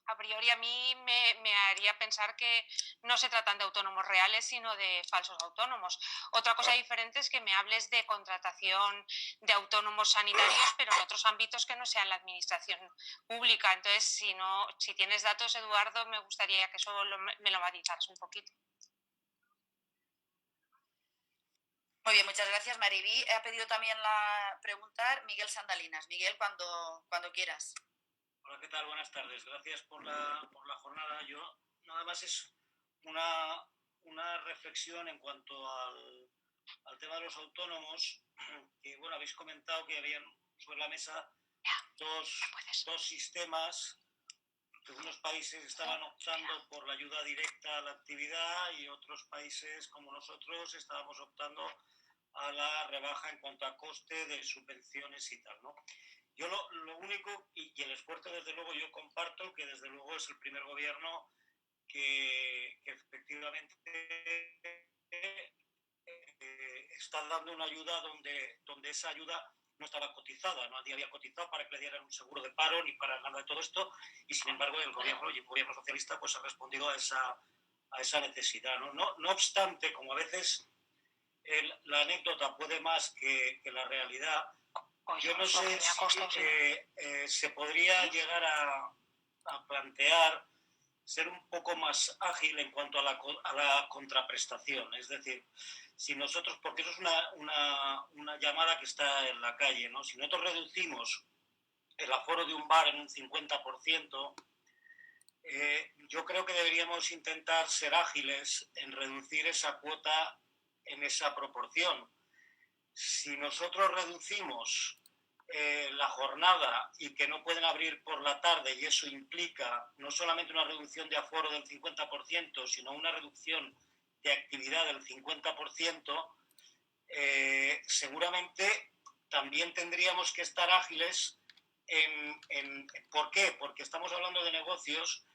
a priori a mí me haría pensar que no se tratan de autónomos reales, sino de falsos autónomos. Otra cosa diferente es que me hables de contratación de autónomos sanitarios, pero en otros ámbitos que no sean la administración pública. Entonces, si tienes datos, Eduardo, me gustaría que eso me lo matizaras un poquito. Muy bien, muchas gracias, Maribí. Ha pedido también preguntar Miguel Sandalinas. Miguel, cuando quieras. Hola, ¿qué tal? Buenas tardes. Gracias por la jornada. Yo nada más es una reflexión en cuanto al tema de los autónomos, que bueno, habéis comentado que habían sobre la mesa dos sistemas, que unos países estaban optando por la ayuda directa a la actividad y otros países como nosotros estábamos optando a la rebaja en cuanto a coste de subvenciones y tal, ¿no? Yo lo único, y el esfuerzo desde luego yo comparto, que desde luego es el primer gobierno que efectivamente está dando una ayuda donde esa ayuda no estaba cotizada, nadie había cotizado para que le dieran un seguro de paro ni para nada de todo esto, y sin embargo el gobierno socialista pues ha respondido a esa necesidad, ¿no? No obstante, como a veces la anécdota puede más que la realidad, yo no sé si se podría llegar a plantear ser un poco más ágil en cuanto a la contraprestación. Es decir, si nosotros, porque eso es una llamada que está en la calle, ¿no? Si nosotros reducimos el aforo de un bar en un 50%, yo creo que deberíamos intentar ser ágiles en reducir esa cuota en esa proporción. Si nosotros reducimos la jornada y que no pueden abrir por la tarde, y eso implica no solamente una reducción de aforo del 50%, sino una reducción de actividad del 50%, seguramente también tendríamos que estar ágiles ¿por qué? Porque estamos hablando de negocios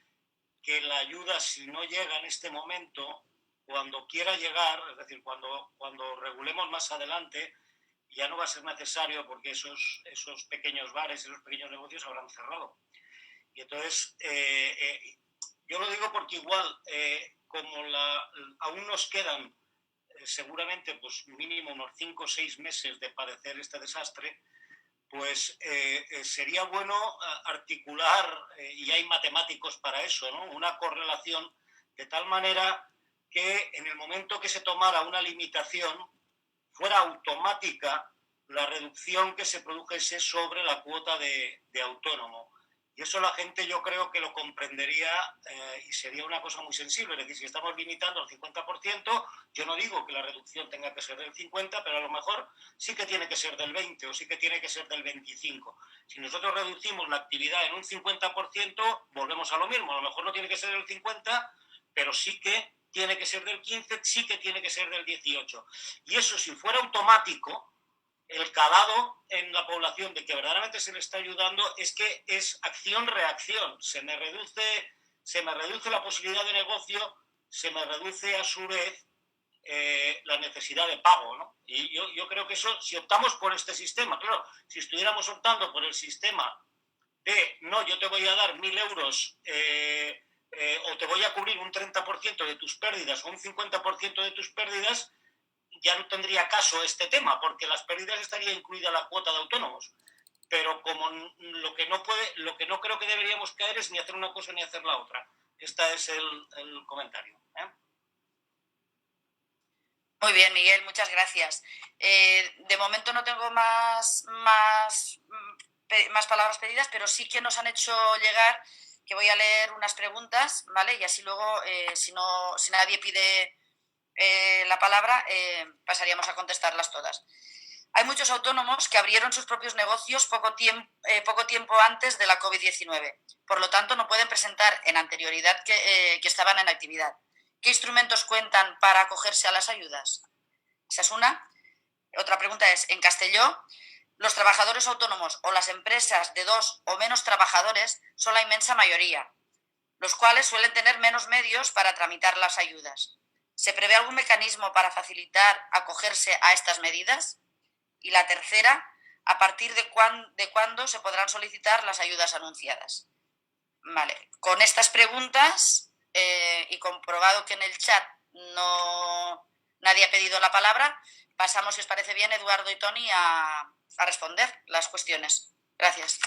que la ayuda, si no llega en este momento, cuando quiera llegar, es decir, cuando regulemos más adelante, ya no va a ser necesario, porque esos pequeños bares, esos pequeños negocios habrán cerrado. Y entonces, yo lo digo porque igual, como aún nos quedan seguramente pues mínimo unos 5 o 6 meses de padecer este desastre, pues sería bueno articular, y hay matemáticos para eso, ¿no?, una correlación de tal manera que en el momento que se tomara una limitación fuera automática la reducción que se produjese sobre la cuota de autónomo. Y eso la gente yo creo que lo comprendería y sería una cosa muy sensible. Es decir, si estamos limitando al 50%, yo no digo que la reducción tenga que ser del 50%, pero a lo mejor sí que tiene que ser del 20% o sí que tiene que ser del 25%. Si nosotros reducimos la actividad en un 50%, volvemos a lo mismo. A lo mejor no tiene que ser del 50%, pero sí que tiene que ser del 15%, sí que tiene que ser del 18%. Y eso, si fuera automático, el calado en la población de que verdaderamente se le está ayudando es que es acción-reacción. Se me reduce la posibilidad de negocio, se me reduce a su vez la necesidad de pago, ¿no? Y yo creo que eso, si optamos por este sistema, claro, si estuviéramos optando por el sistema de, no, yo te voy a dar 1.000 euros o te voy a cubrir un 30% de tus pérdidas o un 50% de tus pérdidas, ya no tendría caso este tema, porque las pérdidas estaría incluida la cuota de autónomos. Pero como lo que no creo que deberíamos caer es ni hacer una cosa ni hacer la otra. Este es el comentario. Muy bien, Miguel, muchas gracias. De momento no tengo más palabras pedidas, pero sí que nos han hecho llegar, que voy a leer unas preguntas, ¿vale? Y así luego, si nadie pide la palabra, pasaríamos a contestarlas todas. Hay muchos autónomos que abrieron sus propios negocios poco tiempo antes de la COVID-19. Por lo tanto, no pueden presentar en anterioridad que estaban en actividad. ¿Qué instrumentos cuentan para acogerse a las ayudas? Esa es una. Otra pregunta es, en Castelló, los trabajadores autónomos o las empresas de 2 o menos trabajadores son la inmensa mayoría, los cuales suelen tener menos medios para tramitar las ayudas. ¿Se prevé algún mecanismo para facilitar acogerse a estas medidas? Y la tercera, ¿a partir de cuándo se podrán solicitar las ayudas anunciadas? Vale, con estas preguntas y comprobado que en el chat nadie ha pedido la palabra, pasamos, si os parece bien, Eduardo y Toni, a responder las cuestiones. Gracias.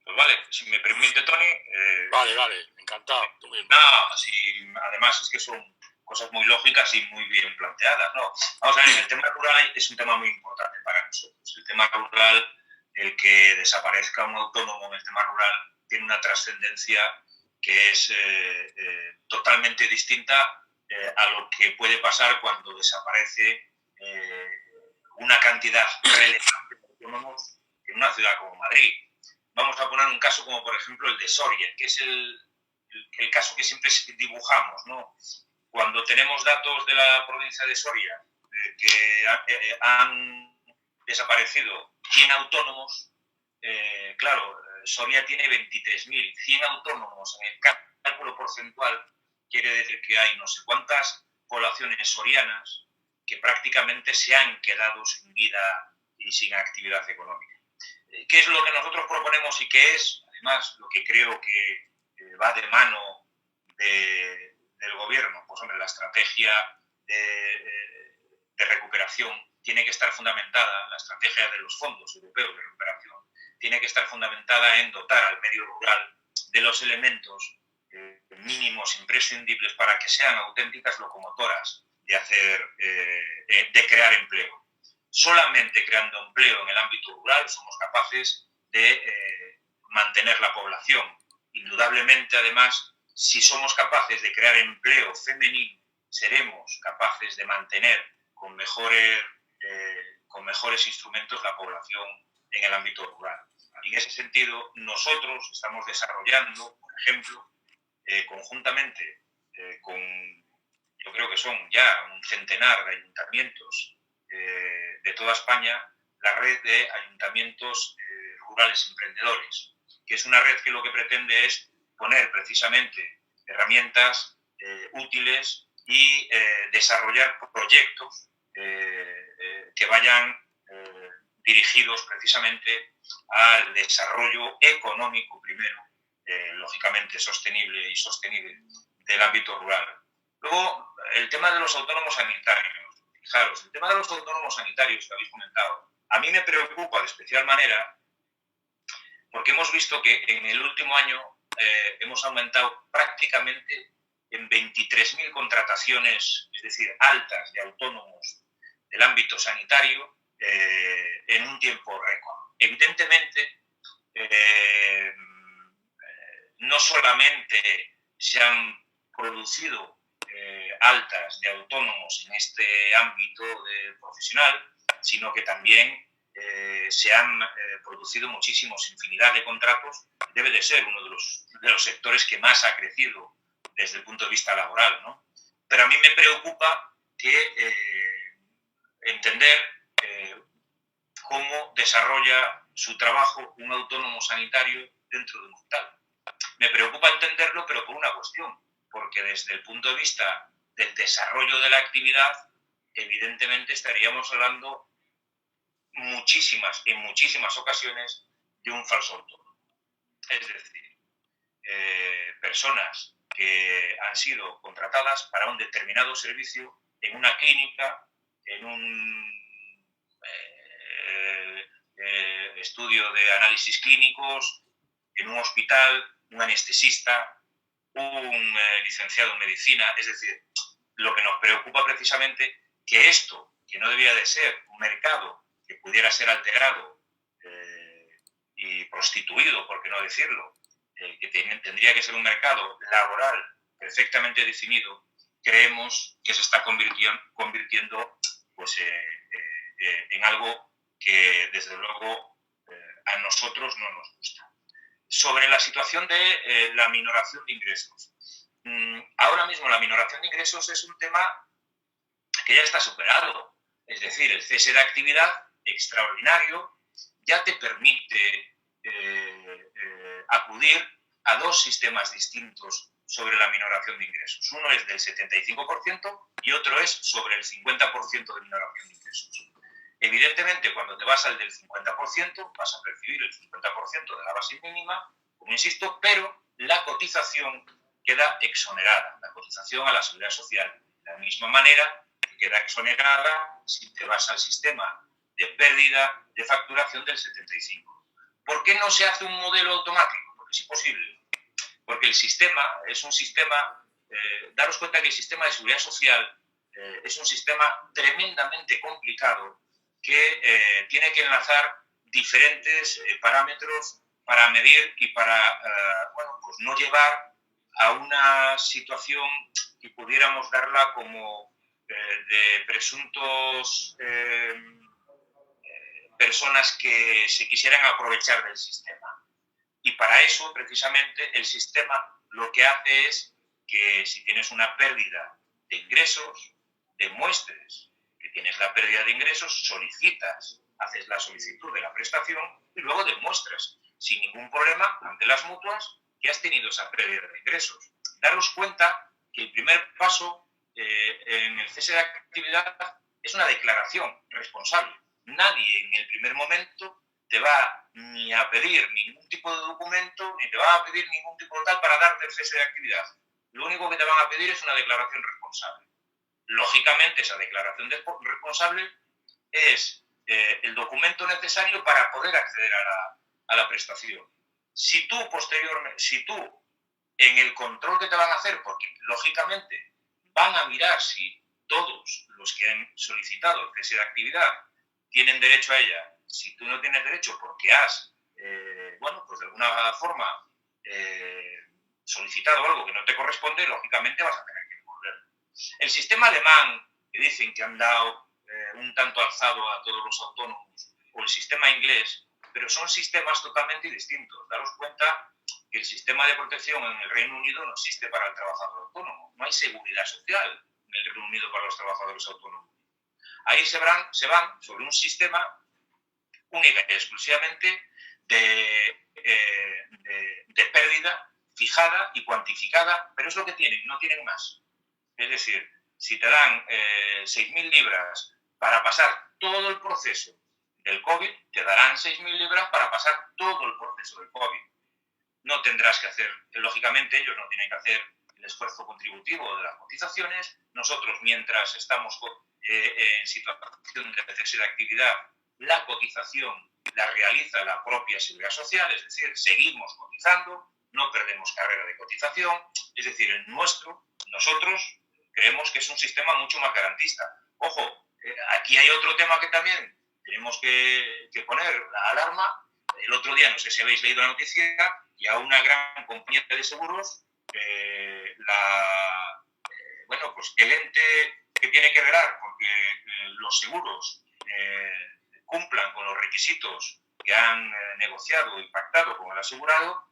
Pues vale, si me permite, Toni. Vale, encantado. Tú mismo. No, sí, además es que son cosas muy lógicas y muy bien planteadas, ¿no? Vamos a ver, el tema rural es un tema muy importante para nosotros. El tema rural, el que desaparezca un autónomo en el tema rural, tiene una trascendencia que es totalmente distinta a lo que puede pasar cuando desaparece una cantidad relevante de autónomos en una ciudad como Madrid. Vamos a poner un caso como, por ejemplo, el de Soria, que es el caso que siempre dibujamos, ¿no? Cuando tenemos datos de la provincia de Soria que han desaparecido 100 autónomos, claro, Soria tiene 23.000, 100 autónomos en el cálculo porcentual quiere decir que hay no sé cuántas poblaciones sorianas que prácticamente se han quedado sin vida y sin actividad económica. ¿Qué es lo que nosotros proponemos y qué es, además, lo que creo que va de mano del gobierno? Pues, hombre, la estrategia de recuperación tiene que estar fundamentada, la estrategia de los fondos europeos de recuperación, tiene que estar fundamentada en dotar al medio rural de los elementos mínimos imprescindibles para que sean auténticas locomotoras de crear empleo. Solamente creando empleo en el ámbito rural somos capaces de mantener la población. Indudablemente, además, si somos capaces de crear empleo femenino, seremos capaces de mantener con mejores instrumentos la población en el ámbito rural. Y en ese sentido, nosotros estamos desarrollando, por ejemplo, conjuntamente con, yo creo que son ya un centenar de ayuntamientos de toda España, la red de ayuntamientos rurales emprendedores, que es una red que lo que pretende es poner precisamente herramientas útiles y desarrollar proyectos que vayan dirigidos precisamente al desarrollo económico primero, lógicamente sostenible y sostenible, del ámbito rural. Luego, el tema de los autónomos sanitarios. Fijaros, el tema de los autónomos sanitarios que habéis comentado, a mí me preocupa de especial manera porque hemos visto que en el último año hemos aumentado prácticamente en 23.000 contrataciones, es decir, altas de autónomos del ámbito sanitario en un tiempo récord. Evidentemente, no solamente se han producido altas de autónomos en este ámbito profesional, sino que también se han producido muchísimos, infinidad de contratos. Debe de ser uno de los sectores que más ha crecido desde el punto de vista laboral, ¿no? Pero a mí me preocupa entender cómo desarrolla su trabajo un autónomo sanitario dentro de un hospital. Me preocupa entenderlo, pero por una cuestión, porque desde el punto de vista del desarrollo de la actividad, evidentemente estaríamos hablando en muchísimas ocasiones de un falso autónomo. Es decir, personas que han sido contratadas para un determinado servicio en una clínica, en un estudio de análisis clínicos, en un hospital, un anestesista, un licenciado en medicina. Es decir, lo que nos preocupa precisamente que esto, que no debía de ser un mercado que pudiera ser alterado y prostituido, por qué no decirlo, que tendría que ser un mercado laboral perfectamente definido, creemos que se está convirtiendo pues, en algo que desde luego a nosotros no nos gusta. Sobre la situación de la minoración de ingresos. Ahora mismo la minoración de ingresos es un tema que ya está superado. Es decir, el cese de actividad extraordinario ya te permite acudir a dos sistemas distintos sobre la minoración de ingresos. Uno es del 75% y otro es sobre el 50% de minoración de ingresos. Evidentemente, cuando te vas al del 50%, vas a percibir el 50% de la base mínima, como insisto, pero la cotización queda exonerada, la cotización a la seguridad social. De la misma manera que queda exonerada si te vas al sistema de pérdida de facturación del 75%. ¿Por qué no se hace un modelo automático? Porque es imposible. Porque el sistema es un sistema, daros cuenta que el sistema de seguridad social es un sistema tremendamente complicado que tiene que enlazar diferentes parámetros para medir y para pues no llevar a una situación que pudiéramos darla como de presuntos personas que se quisieran aprovechar del sistema. Y para eso, precisamente, el sistema lo que hace es que si tienes una pérdida de ingresos, demuestres que tienes la pérdida de ingresos, solicitas, haces la solicitud de la prestación y luego demuestras sin ningún problema ante las mutuas que has tenido esa pérdida de ingresos. Daros cuenta que el primer paso en el cese de actividad es una declaración responsable. Nadie en el primer momento te va ni a pedir ningún tipo de documento, ni te va a pedir ningún tipo de tal para darte el cese de actividad. Lo único que te van a pedir es una declaración responsable. Lógicamente, esa declaración responsable es el documento necesario para poder acceder a la prestación. Si tú en el control que te van a hacer, porque lógicamente van a mirar si todos los que han solicitado el cese de actividad tienen derecho a ella, si tú no tienes derecho porque has, pues de alguna forma solicitado algo que no te corresponde, lógicamente vas a tener que devolver. El sistema alemán, que dicen que han dado un tanto alzado a todos los autónomos, o el sistema inglés, pero son sistemas totalmente distintos. Daros cuenta que el sistema de protección en el Reino Unido no existe para el trabajador autónomo. No hay seguridad social en el Reino Unido para los trabajadores autónomos. Ahí se van sobre un sistema única y exclusivamente de pérdida fijada y cuantificada, pero es lo que tienen, no tienen más. Es decir, si te dan 6.000 libras para pasar todo el proceso del COVID, te darán 6.000 libras para pasar todo el proceso del COVID. No tendrás que hacer, lógicamente ellos no tienen que hacer el esfuerzo contributivo de las cotizaciones. Nosotros, mientras estamos en situación de cese de actividad, la cotización la realiza la propia Seguridad Social, es decir, seguimos cotizando, no perdemos carrera de cotización, es decir, nosotros creemos que es un sistema mucho más garantista. Ojo, aquí hay otro tema que también tenemos que poner la alarma. El otro día, no sé si habéis leído la noticia, y a una gran compañía de seguros, pues el ente que tiene que velar porque los seguros cumplan con los requisitos que han negociado y pactado con el asegurado,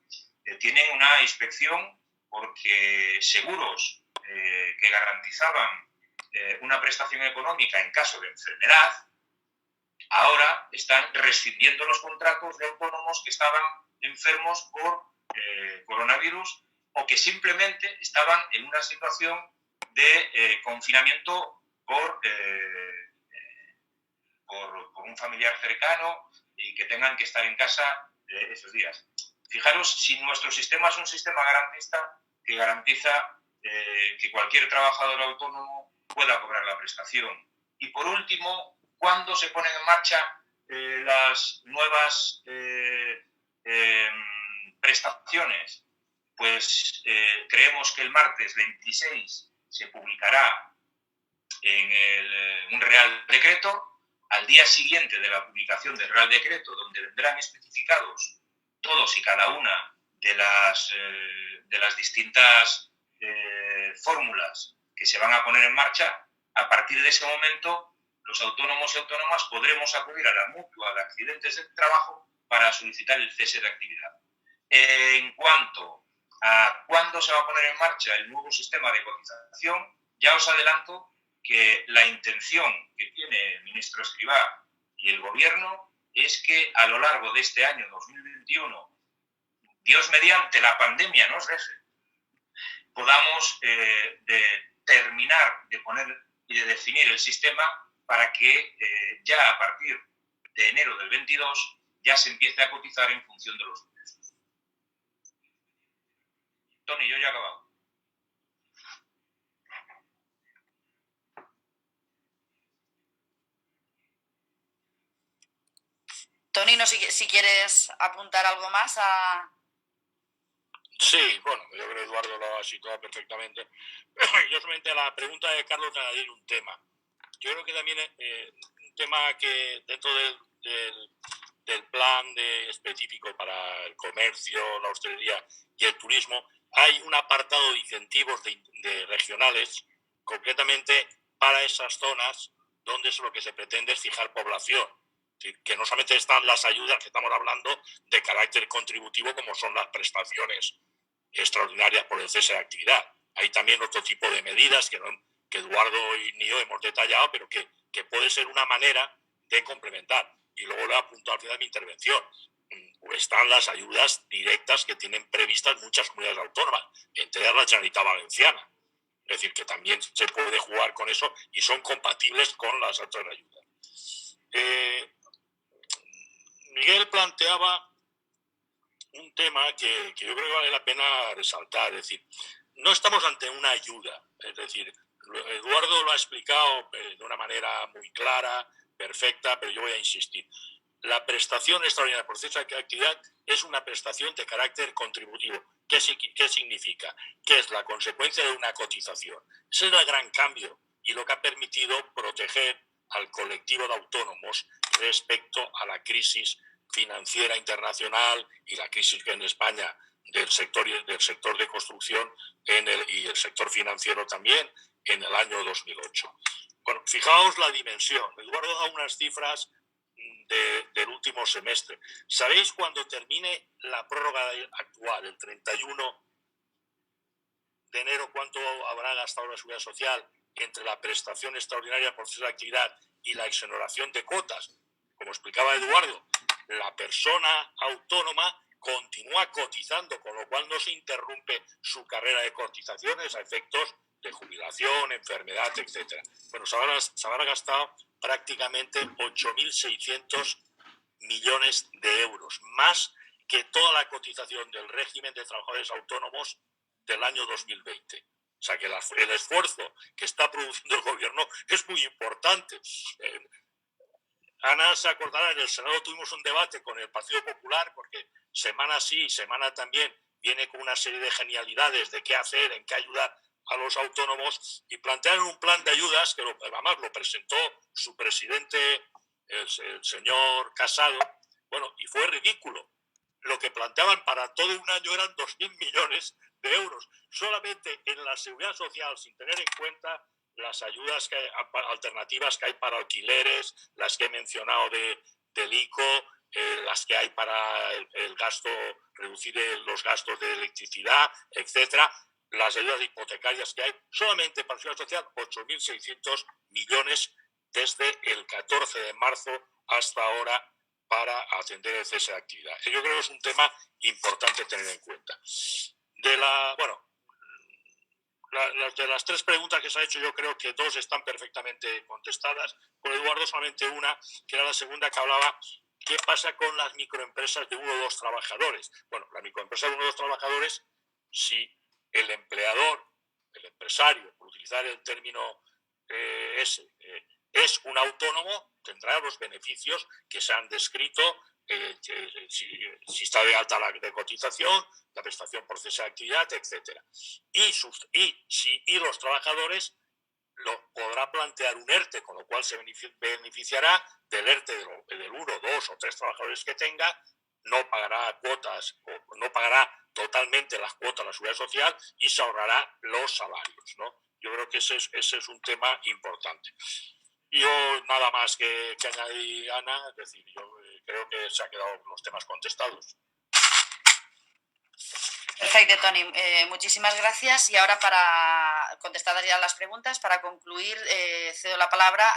tienen una inspección porque seguros que garantizaban una prestación económica en caso de enfermedad, ahora están rescindiendo los contratos de autónomos que estaban enfermos por coronavirus o que simplemente estaban en una situación de confinamiento por un familiar cercano y que tengan que estar en casa esos días. Fijaros si nuestro sistema es un sistema garantista que garantiza que cualquier trabajador autónomo pueda cobrar la prestación. Y por último, ¿cuándo se ponen en marcha las nuevas prestaciones? Pues creemos que el martes 26 se publicará en un Real Decreto. Al día siguiente de la publicación del Real Decreto, donde vendrán especificados todos y cada una de las distintas fórmulas que se van a poner en marcha, a partir de ese momento los autónomos y autónomas podremos acudir a la mutua de accidentes del trabajo para solicitar el cese de actividad. En cuanto a cuándo se va a poner en marcha el nuevo sistema de cotización, ya os adelanto que la intención que tiene el ministro Escrivá y el Gobierno es que a lo largo de este año 2021, Dios mediante la pandemia nos deje, podamos terminar de poner y de definir el sistema para que ya a partir de enero del 22 ya se empiece a cotizar en función de los ingresos. Tony, yo ya he acabado. Tony, no sé si quieres apuntar algo más a... Sí, bueno, yo creo que Eduardo lo ha situado perfectamente. Yo solamente a la pregunta de Carlos añadir un tema. Yo creo que también un tema que dentro del plan específico para el comercio, la hostelería y el turismo, hay un apartado de incentivos de regionales, concretamente para esas zonas donde lo que se pretende es fijar población. Que no solamente están las ayudas que estamos hablando de carácter contributivo, como son las prestaciones extraordinarias por el cese de actividad. Hay también otro tipo de medidas que Eduardo y yo hemos detallado, pero que puede ser una manera de complementar. Y luego lo he apuntado al final de mi intervención. Están las ayudas directas que tienen previstas muchas comunidades autónomas, entre ellas la Generalitat Valenciana. Es decir, que también se puede jugar con eso y son compatibles con las otras ayudas. Miguel planteaba un tema que yo creo que vale la pena resaltar, es decir, no estamos ante una ayuda, es decir, Eduardo lo ha explicado de una manera muy clara, perfecta, pero yo voy a insistir. La prestación extraordinaria por cese de actividad es una prestación de carácter contributivo. ¿Qué significa? Que es la consecuencia de una cotización. Ese es el gran cambio y lo que ha permitido proteger al colectivo de autónomos respecto a la crisis financiera internacional y la crisis que en España del sector de construcción y el sector financiero también en el año 2008. Bueno, fijaos la dimensión. Eduardo da unas cifras del último semestre. ¿Sabéis cuándo termine la prórroga actual, el 31 de enero, cuánto habrá gastado la Seguridad Social entre la prestación extraordinaria por cese de actividad y la exoneración de cuotas? Como explicaba Eduardo, la persona autónoma continúa cotizando, con lo cual no se interrumpe su carrera de cotizaciones a efectos de jubilación, enfermedad, etc. Bueno, se habrá gastado prácticamente 8.600 millones de euros, más que toda la cotización del régimen de trabajadores autónomos del año 2020. O sea que el esfuerzo que está produciendo el gobierno es muy importante. Ana se acordará, en el Senado tuvimos un debate con el Partido Popular, porque semana sí, semana también, viene con una serie de genialidades de qué hacer, en qué ayudar a los autónomos, y plantearon un plan de ayudas que además lo presentó su presidente, el señor Casado, bueno, y fue ridículo. Lo que planteaban para todo un año eran 2.000 millones de euros, solamente en la seguridad social, sin tener en cuenta las ayudas alternativas que hay para alquileres, las que he mencionado del ICO, las que hay para el gasto, reducir los gastos de electricidad, etcétera, las ayudas hipotecarias que hay, solamente para la seguridad social 8.600 millones desde el 14 de marzo hasta ahora para atender el cese de actividad. Yo creo que es un tema importante tener en cuenta. De las tres preguntas que se ha hecho, yo creo que dos están perfectamente contestadas. Con Eduardo solamente una, que era la segunda, que hablaba qué pasa con las microempresas de 1 o 2 trabajadores. Bueno, la microempresa de 1 o 2 trabajadores, si el empleador, el empresario, por utilizar el término es un autónomo, tendrá los beneficios que se han descrito, si está de alta de cotización, la prestación por cese de actividad, etcétera. Y los trabajadores podrá plantear un ERTE, con lo cual se beneficiará del ERTE del 1, 2 o 3 trabajadores que tenga, no pagará cuotas, o no pagará totalmente las cuotas de la seguridad social y se ahorrará los salarios, ¿no? Yo creo que ese es un tema importante. Yo nada más que añadir, Ana, es decir, yo creo que se han quedado los temas contestados. Perfecto, Toni. Muchísimas gracias. Y ahora, para contestadas ya las preguntas, para concluir, cedo la palabra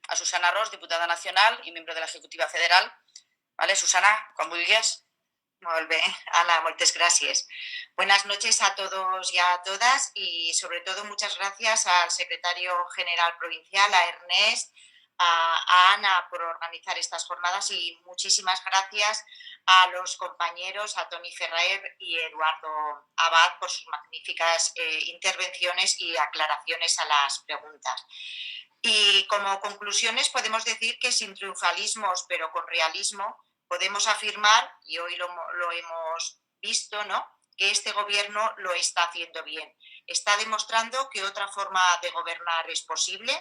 a Susana Ros, diputada nacional y miembro de la Ejecutiva Federal. Vale, Susana, quan vulguis. Molt bé, Ana, moltes gràcies. Buenas noches a todos y a todas y sobre todo muchas gracias al secretario general provincial, a Ernest, a Ana por organizar estas jornadas y muchísimas gracias a los compañeros, a Toni Ferrer y Eduardo Abad por sus magníficas intervenciones y aclaraciones a las preguntas. Y como conclusiones podemos decir que sin triunfalismos pero con realismo podemos afirmar, y hoy lo hemos visto, ¿no?, que este gobierno lo está haciendo bien. Está demostrando que otra forma de gobernar es posible,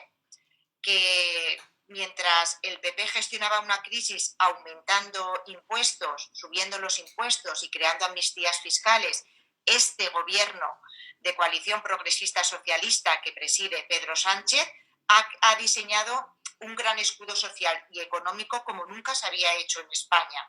que mientras el PP gestionaba una crisis aumentando impuestos, subiendo los impuestos y creando amnistías fiscales, este gobierno de coalición progresista socialista que preside Pedro Sánchez ha diseñado un gran escudo social y económico como nunca se había hecho en España.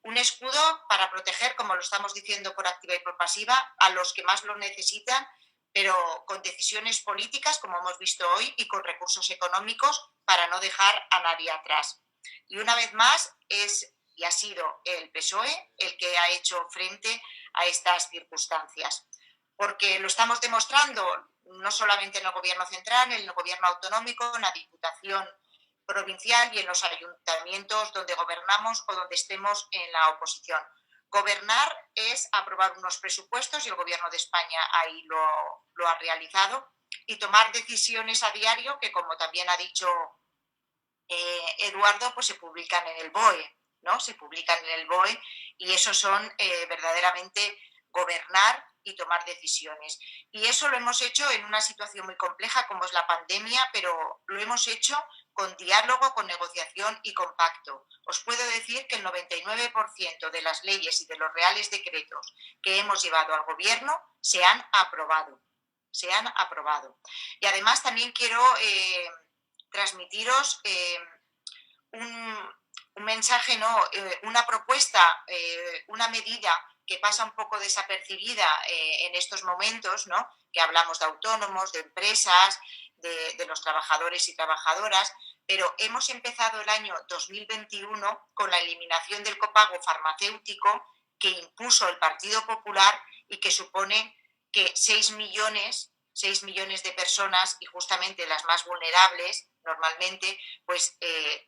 Un escudo para proteger, como lo estamos diciendo por activa y por pasiva, a los que más lo necesitan, pero con decisiones políticas, como hemos visto hoy, y con recursos económicos para no dejar a nadie atrás. Y una vez más es y ha sido el PSOE el que ha hecho frente a estas circunstancias. Porque lo estamos demostrando no solamente en el gobierno central, en el gobierno autonómico, en la Diputación provincial y en los ayuntamientos donde gobernamos o donde estemos en la oposición. Gobernar es aprobar unos presupuestos y el gobierno de España ahí lo ha realizado y tomar decisiones a diario que, como también ha dicho Eduardo, pues se publican en el BOE, ¿no? Se publican en el BOE y eso son verdaderamente gobernar y tomar decisiones. Y eso lo hemos hecho en una situación muy compleja como es la pandemia, pero lo hemos hecho con diálogo, con negociación y con pacto. Os puedo decir que el 99% de las leyes y de los reales decretos que hemos llevado al gobierno se han aprobado. Se han aprobado. Y además también quiero transmitiros un mensaje, ¿no? Una propuesta, una medida que pasa un poco desapercibida en estos momentos, ¿no?, que hablamos de autónomos, de empresas, de los trabajadores y trabajadoras, pero hemos empezado el año 2021 con la eliminación del copago farmacéutico que impuso el Partido Popular y que supone que 6 millones de personas, y justamente las más vulnerables, normalmente, pues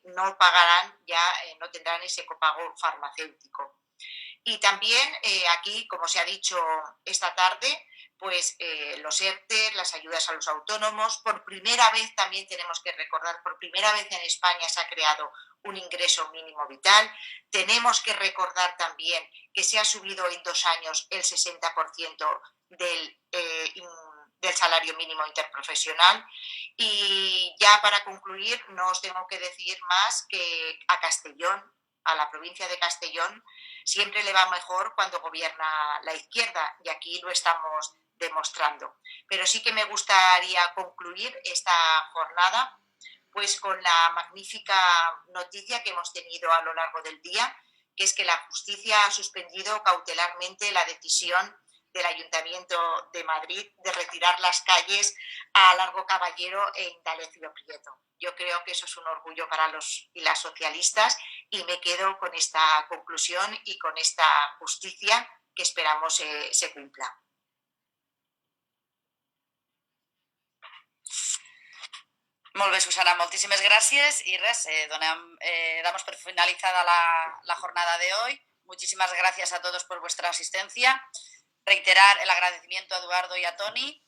no pagarán ya, no tendrán ese copago farmacéutico. Y también aquí, como se ha dicho esta tarde, pues los ERTE, las ayudas a los autónomos, por primera vez también tenemos que recordar, por primera vez en España se ha creado un ingreso mínimo vital. Tenemos que recordar también que se ha subido en 2 años el 60% del salario mínimo interprofesional. Y ya para concluir, no os tengo que decir más que a Castellón, a la provincia de Castellón, siempre le va mejor cuando gobierna la izquierda, y aquí lo estamos demostrando. Pero sí que me gustaría concluir esta jornada pues con la magnífica noticia que hemos tenido a lo largo del día, que es que la justicia ha suspendido cautelarmente la decisión del Ayuntamiento de Madrid de retirar las calles a Largo Caballero e Indalecio Prieto. Yo creo que eso es un orgullo para los y las socialistas, y me quedo con esta conclusión y con esta justicia que esperamos se cumpla. Molt bé, Susana, moltíssimes gràcies i res, damos por finalizada la jornada de hoy. Muchísimas gracias a todos por vuestra asistencia. Reiterar el agradecimiento a Eduardo y a Toni.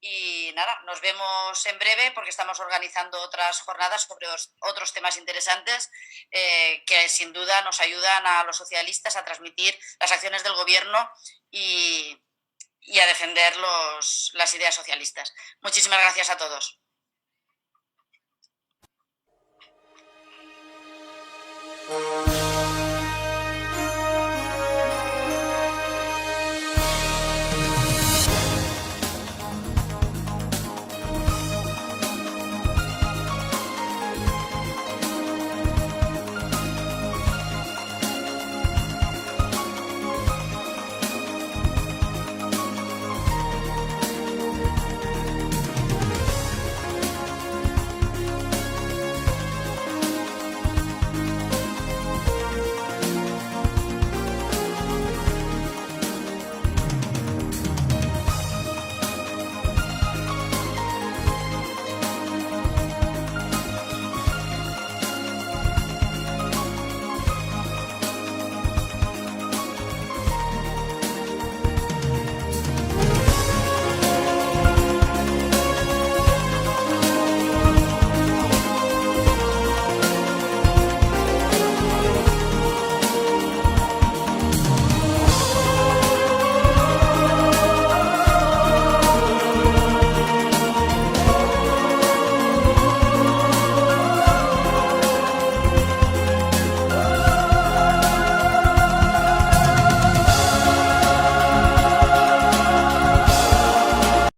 Y nada, nos vemos en breve porque estamos organizando otras jornadas sobre otros temas interesantes que sin duda nos ayudan a los socialistas a transmitir las acciones del gobierno y a defender las ideas socialistas. Muchísimas gracias a todos.